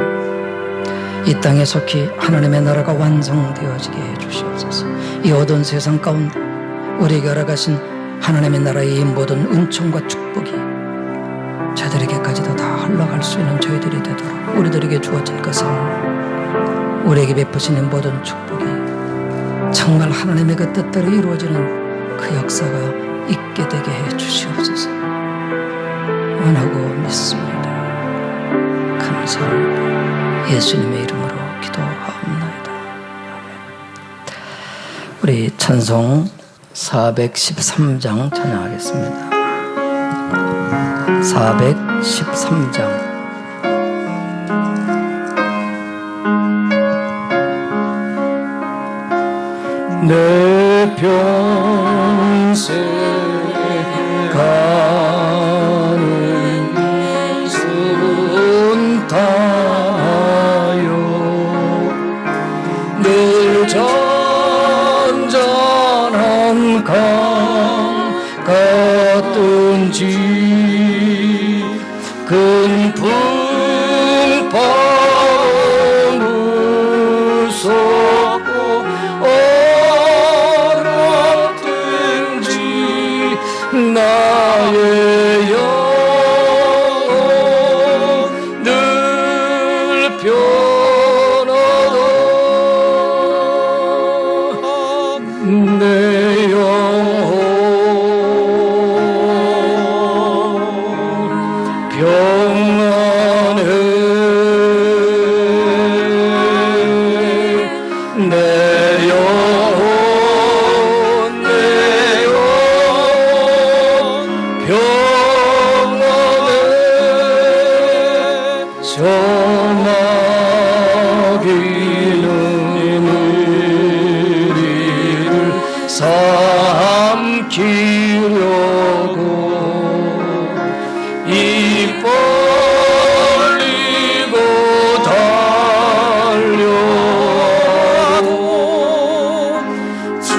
이 땅에 속히 하나님의 나라가 완성되어지게 해 주시옵소서. 이 어두운 세상 가운데 우리에게 허락하신 하나님의 나라의 이 모든 은총과 축복이 저희들에게까지도 다 흘러갈 수 있는 저희들이 되도록 우리들에게 주어진 것은 우리에게 베푸시는 모든 축복이 정말 하나님의 그 뜻대로 이루어지는 그 역사가 있게 되게 해 주시옵소서. 원하고 믿습니다. 감사합니다. 예수님의 이름으로 기도하옵나이다. 아멘. 우리 찬송 413장 찬양하겠습니다. 413장. 내 평생 가는 순타요 늘 잔잔한 강 같든지 큰 풍파로 무섭고 어렵든지 나의 영혼 늘 변하다 내 영혼 평안해 내 영혼 평안해 소나기는 우리를 삼키려고 입 벌리고 달려도 주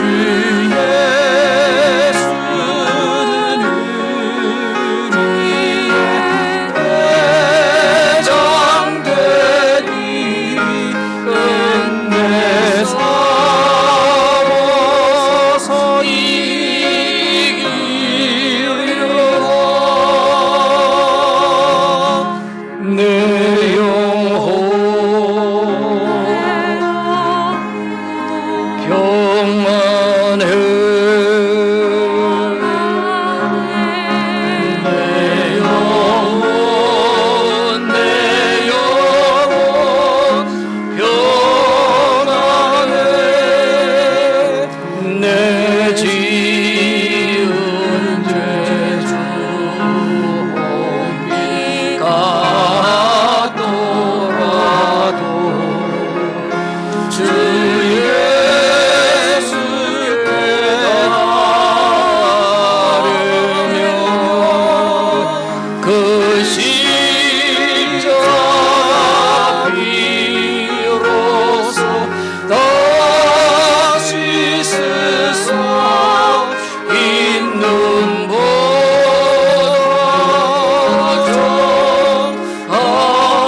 예수는 우리의 대장되니 끝내 싸워서 이기리라 내 영혼 평안해 내 영혼 평안해 내 지은 죄 주옵니 같더라도 주 예수께 따르며 그 십자가 비로소 다시 스서 있는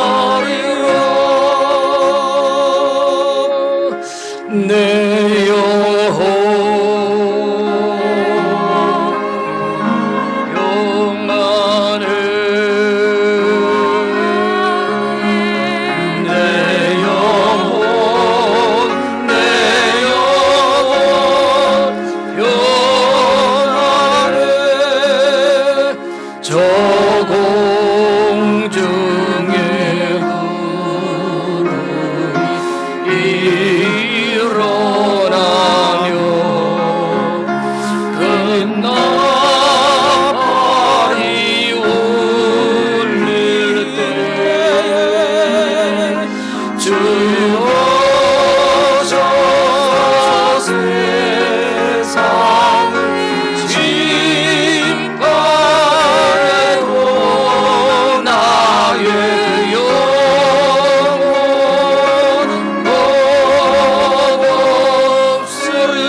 보좌하리라 내 영혼 평안해 내 영혼 평안해 저 공중에 구름이 일어나며 그 나팔이 울릴 때 주여 저 세상을 심판해도 나의 영혼은 없으리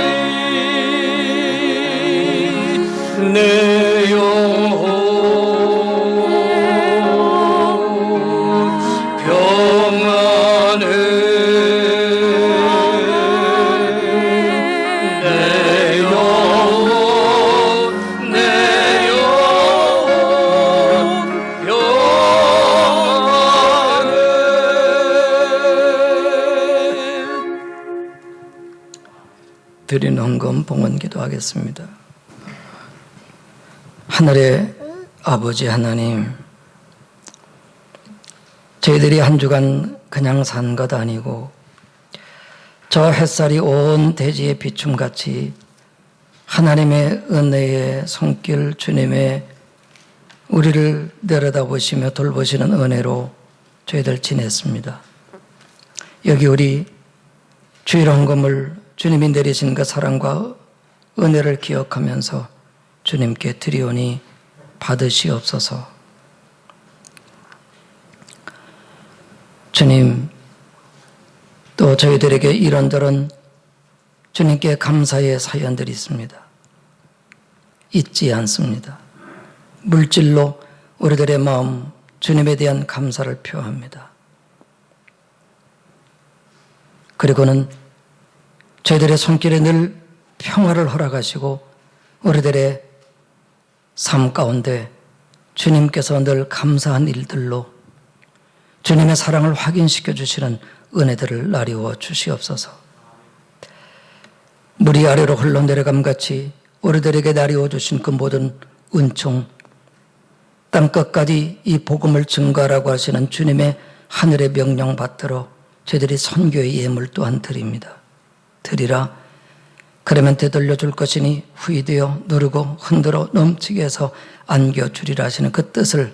내 영혼 평안해 내 영혼 평안해 드린 헌금 봉헌 기도하겠습니다. 하늘의 아버지 하나님, 저희들이 한 주간 그냥 산 것 아니고 저 햇살이 온 대지의 비춤같이 하나님의 은혜의 손길 주님의 우리를 내려다보시며 돌보시는 은혜로 저희들 지냈습니다. 여기 우리 주일 헌금을 주님이 내리신 그 사랑과 은혜를 기억하면서 주님께 드리오니 받으시옵소서. 주님, 또 저희들에게 이런저런 주님께 감사의 사연들이 있습니다. 잊지 않습니다. 물질로 우리들의 마음, 주님에 대한 감사를 표합니다. 그리고는 저희들의 손길에 늘 평화를 허락하시고 우리들의 삶 가운데 주님께서 늘 감사한 일들로 주님의 사랑을 확인시켜 주시는 은혜들을 나리워 주시옵소서. 물이 아래로 흘러내려감같이 우리들에게 나리워 주신 그 모든 은총, 땅끝까지 이 복음을 증거하라고 하시는 주님의 하늘의 명령 받들어 저희들이 선교의 예물 또한 드립니다. 드리라. 그러면 되돌려 줄 것이니 후이되어 누르고 흔들어 넘치게 해서 안겨주리라 하시는 그 뜻을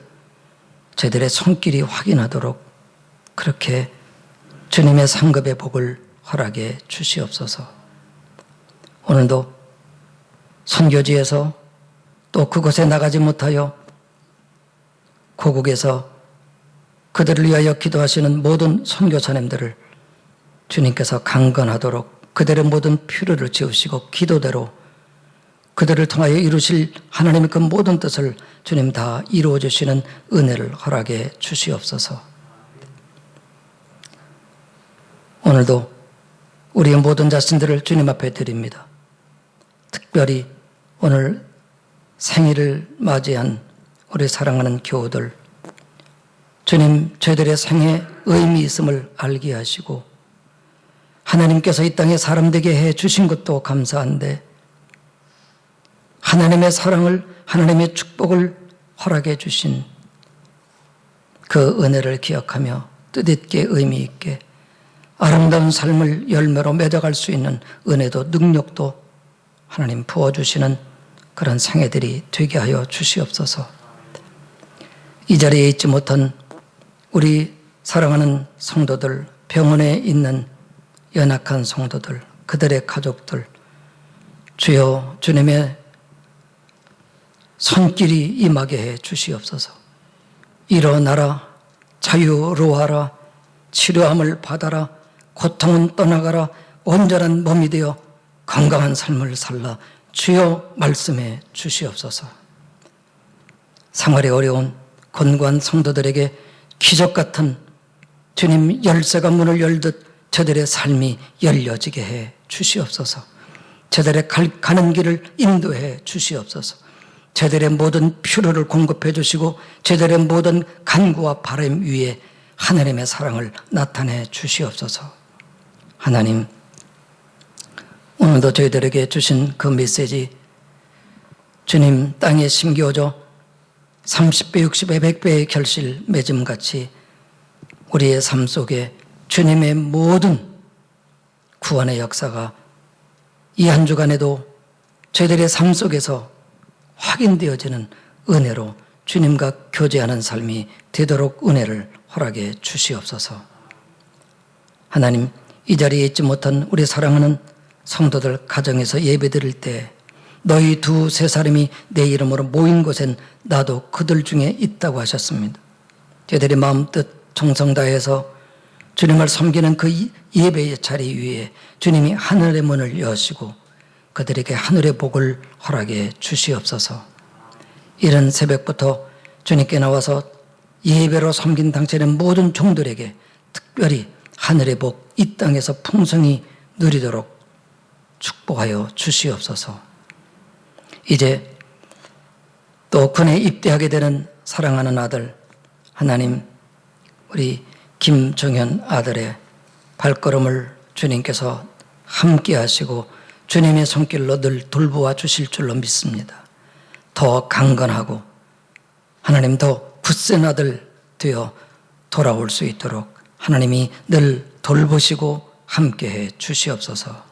저희들의 손길이 확인하도록 그렇게 주님의 상급의 복을 허락해 주시옵소서. 오늘도 선교지에서 또 그곳에 나가지 못하여 고국에서 그들을 위하여 기도하시는 모든 선교사님들을 주님께서 강건하도록 그들의 모든 필요를 지우시고 기도대로 그들을 통하여 이루실 하나님의 그 모든 뜻을 주님 다 이루어 주시는 은혜를 허락해 주시옵소서. 오늘도 우리의 모든 자신들을 주님 앞에 드립니다. 특별히 오늘 생일을 맞이한 우리 사랑하는 교우들, 주님 저희들의 생에 의미 있음을 알게 하시고 하나님께서 이 땅에 사람 되게 해 주신 것도 감사한데 하나님의 사랑을, 하나님의 축복을 허락해 주신 그 은혜를 기억하며 뜻있게 의미 있게 아름다운 삶을 열매로 맺어갈 수 있는 은혜도 능력도 하나님 부어주시는 그런 생애들이 되게 하여 주시옵소서. 이 자리에 있지 못한 우리 사랑하는 성도들, 병원에 있는 연약한 성도들, 그들의 가족들, 주여 주님의 손길이 임하게 해 주시옵소서. 일어나라, 자유로워하라, 치료함을 받아라, 고통은 떠나가라, 온전한 몸이 되어 건강한 삶을 살라, 주여 말씀해 주시옵소서. 생활이 어려운 곤고한 성도들에게 기적 같은 주님 열쇠가 문을 열듯 저들의 삶이 열려지게 해 주시옵소서. 저들의 가는 길을 인도해 주시옵소서. 저들의 모든 필요를 공급해 주시고 저들의 모든 간구와 바람 위에 하나님의 사랑을 나타내 주시옵소서. 하나님, 오늘도 저희들에게 주신 그 메시지, 주님 땅에 심겨져 30배, 60배, 100배의 결실 맺음같이 우리의 삶 속에 주님의 모든 구원의 역사가 이 한 주간에도 저희들의 삶 속에서 확인되어지는 은혜로 주님과 교제하는 삶이 되도록 은혜를 허락해 주시옵소서. 하나님, 이 자리에 있지 못한 우리 사랑하는 성도들 가정에서 예배드릴 때 너희 두세 사람이 내 이름으로 모인 곳엔 나도 그들 중에 있다고 하셨습니다. 저희들이 마음뜻 정성 다해서 주님을 섬기는 그 예배의 자리 위에 주님이 하늘의 문을 여시고 그들에게 하늘의 복을 허락해 주시옵소서. 이른 새벽부터 주님께 나와서 예배로 섬긴 당신의 모든 종들에게 특별히 하늘의 복, 이 땅에서 풍성히 누리도록 축복하여 주시옵소서. 이제 또 군에 입대하게 되는 사랑하는 아들, 하나님, 우리 김정현 아들의 발걸음을 주님께서 함께 하시고 주님의 손길로 늘 돌보아 주실 줄로 믿습니다. 더 강건하고 하나님 더 굳센 아들 되어 돌아올 수 있도록 하나님이 늘 돌보시고 함께해 주시옵소서.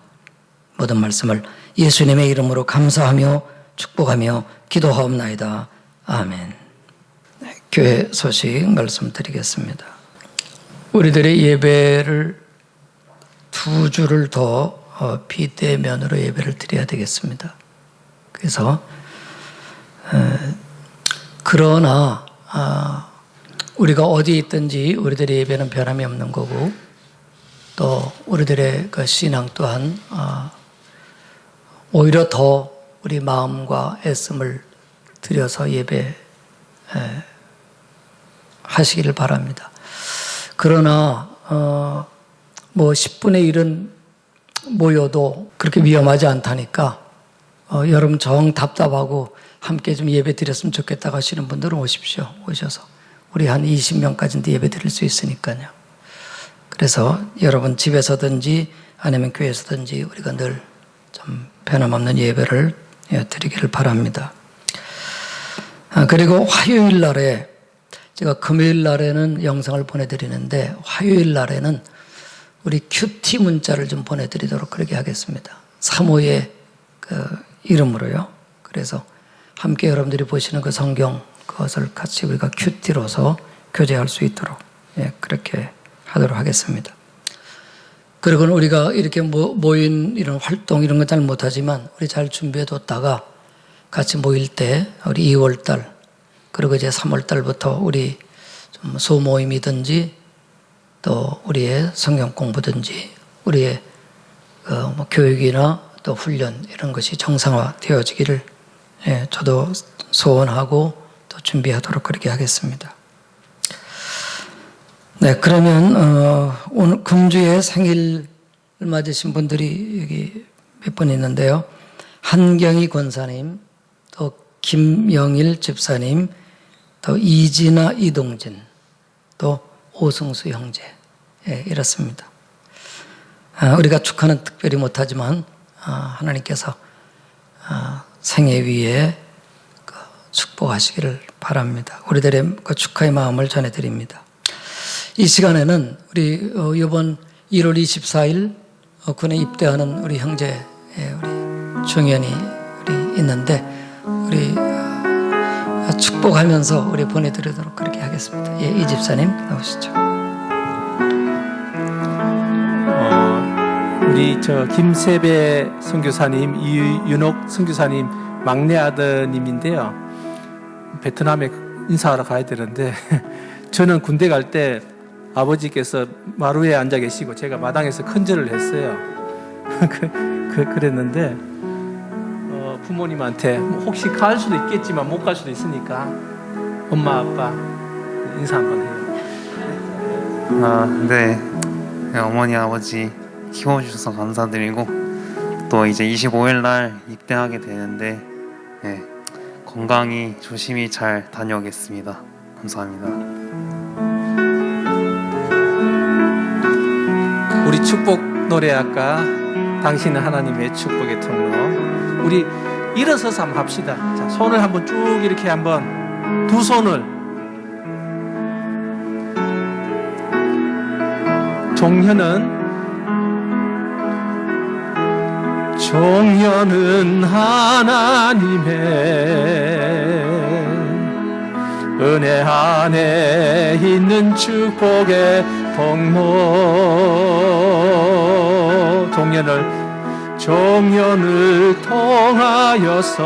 모든 말씀을 예수님의 이름으로 감사하며 축복하며 기도하옵나이다. 아멘. 네, 교회 소식 말씀드리겠습니다. 우리들의 예배를 2주를 더 비대면으로 예배를 드려야 되겠습니다. 그래서 그러나 우리가 어디 있든지 우리들의 예배는 변함이 없는 거고, 또 우리들의 그 신앙 또한 오히려 더 우리 마음과 애씀을 들여서 예배 하시기를 바랍니다. 그러나 뭐 10분의 1은 모여도 그렇게 위험하지 않다니까 여러분 정 답답하고 함께 좀 예배 드렸으면 좋겠다고 하시는 분들은 오십시오. 오셔서 우리 한 20명까지는 예배 드릴 수 있으니까요. 그래서 여러분 집에서든지 아니면 교회에서든지 우리가 늘 좀 변함없는 예배를 드리기를 바랍니다. 그리고 화요일 날에 제가 금요일 날에는 영상을 보내드리는데 화요일 날에는 우리 큐티 문자를 좀 보내드리도록 그렇게 하겠습니다. 사모의 그 이름으로요. 그래서 함께 여러분들이 보시는 그 성경 그것을 같이 우리가 큐티로서 교제할 수 있도록 그렇게 하도록 하겠습니다. 그리고 우리가 이렇게 모인 이런 활동 이런 건 잘 못하지만 우리 잘 준비해 뒀다가 같이 모일 때 우리 2월 달 그리고 이제 3월 달부터 우리 좀 소모임이든지 또 우리의 성경 공부든지 우리의 뭐 교육이나 또 훈련 이런 것이 정상화 되어지기를 저도 소원하고 또 준비하도록 그렇게 하겠습니다. 네, 그러면 오늘 금주에 생일 맞으신 분들이 여기 몇 분 있는데요. 한경희 권사님, 또 김영일 집사님, 또 이진아 이동진, 또 오승수 형제, 이렇습니다. 우리가 축하는 특별히 못하지만 하나님께서 생애 위에 축복하시기를 바랍니다. 우리들의 그 축하의 마음을 전해드립니다. 이 시간에는 우리 이번 1월 24일 군에 입대하는 우리 형제 우리 중현이 우리 있는데 우리 축복하면서 우리 보내드리도록 그렇게 하겠습니다. 이 집사님 나오시죠. 우리 저 김세배 선교사님, 이윤옥 선교사님 막내 아드님인데요. 베트남에 인사하러 가야 되는데 저는 군대 갈 때 아버지께서 마루에 앉아 계시고 제가 마당에서 큰절을 했어요. 그랬는데 부모님한테 혹시 갈 수도 있겠지만 못 갈 수도 있으니까 엄마 아빠 인사 한번 해요. 네, 어머니 아버지 키워주셔서 감사드리고 또 이제 25일 날 입대하게 되는데 건강히 조심히 잘 다녀오겠습니다. 감사합니다. 우리 축복 노래할까? 당신은 하나님의 축복의 통로. 우리 일어서서 한번 합시다. 자, 손을 한번 쭉 이렇게 한번 두 손을 종려는 하나님의 은혜 안에 있는 축복의 통로. 종년을 통하여서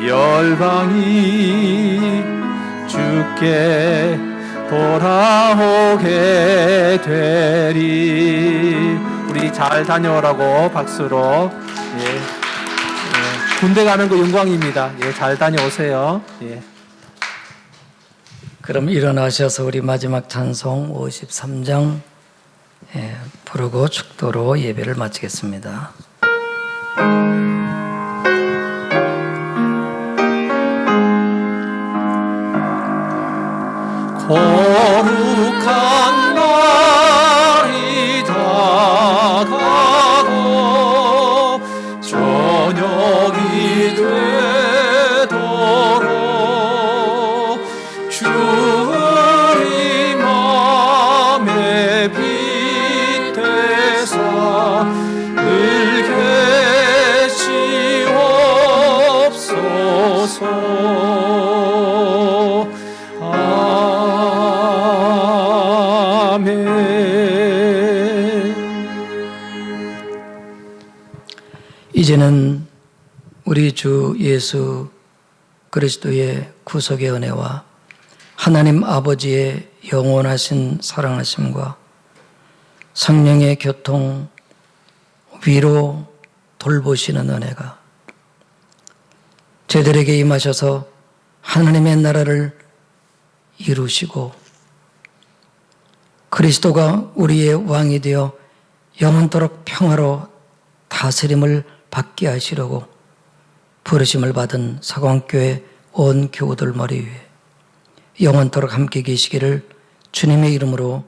열방이 주께 돌아오게 되리. 우리 잘 다녀오라고 박수로. 군대 가는 거 영광입니다. 잘 다녀오세요. 그럼 일어나셔서 우리 마지막 찬송 53장 부르고 축도로 예배를 마치겠습니다. 거룩한 날이 다가가고 저녁이 되도록 주의 맘에 빛대사 늘 계시옵소서. 이제는 우리 주 예수 그리스도의 구속의 은혜와 하나님 아버지의 영원하신 사랑하심과 성령의 교통, 위로, 돌보시는 은혜가 저희들에게 임하셔서 하나님의 나라를 이루시고 그리스도가 우리의 왕이 되어 영원토록 평화로 다스림을 받게 하시려고 부르심을 받은 사광교회 온 교우들 머리 위에 영원토록 함께 계시기를 주님의 이름으로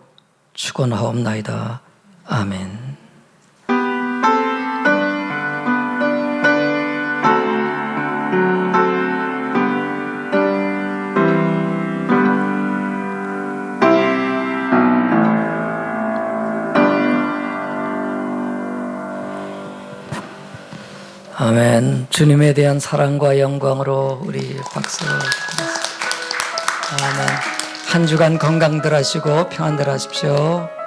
축원하옵나이다. 아멘. 아멘. 주님에 대한 사랑과 영광으로 우리 박수 드리겠습니다. 아멘. 한 주간 건강들 하시고 평안들 하십시오.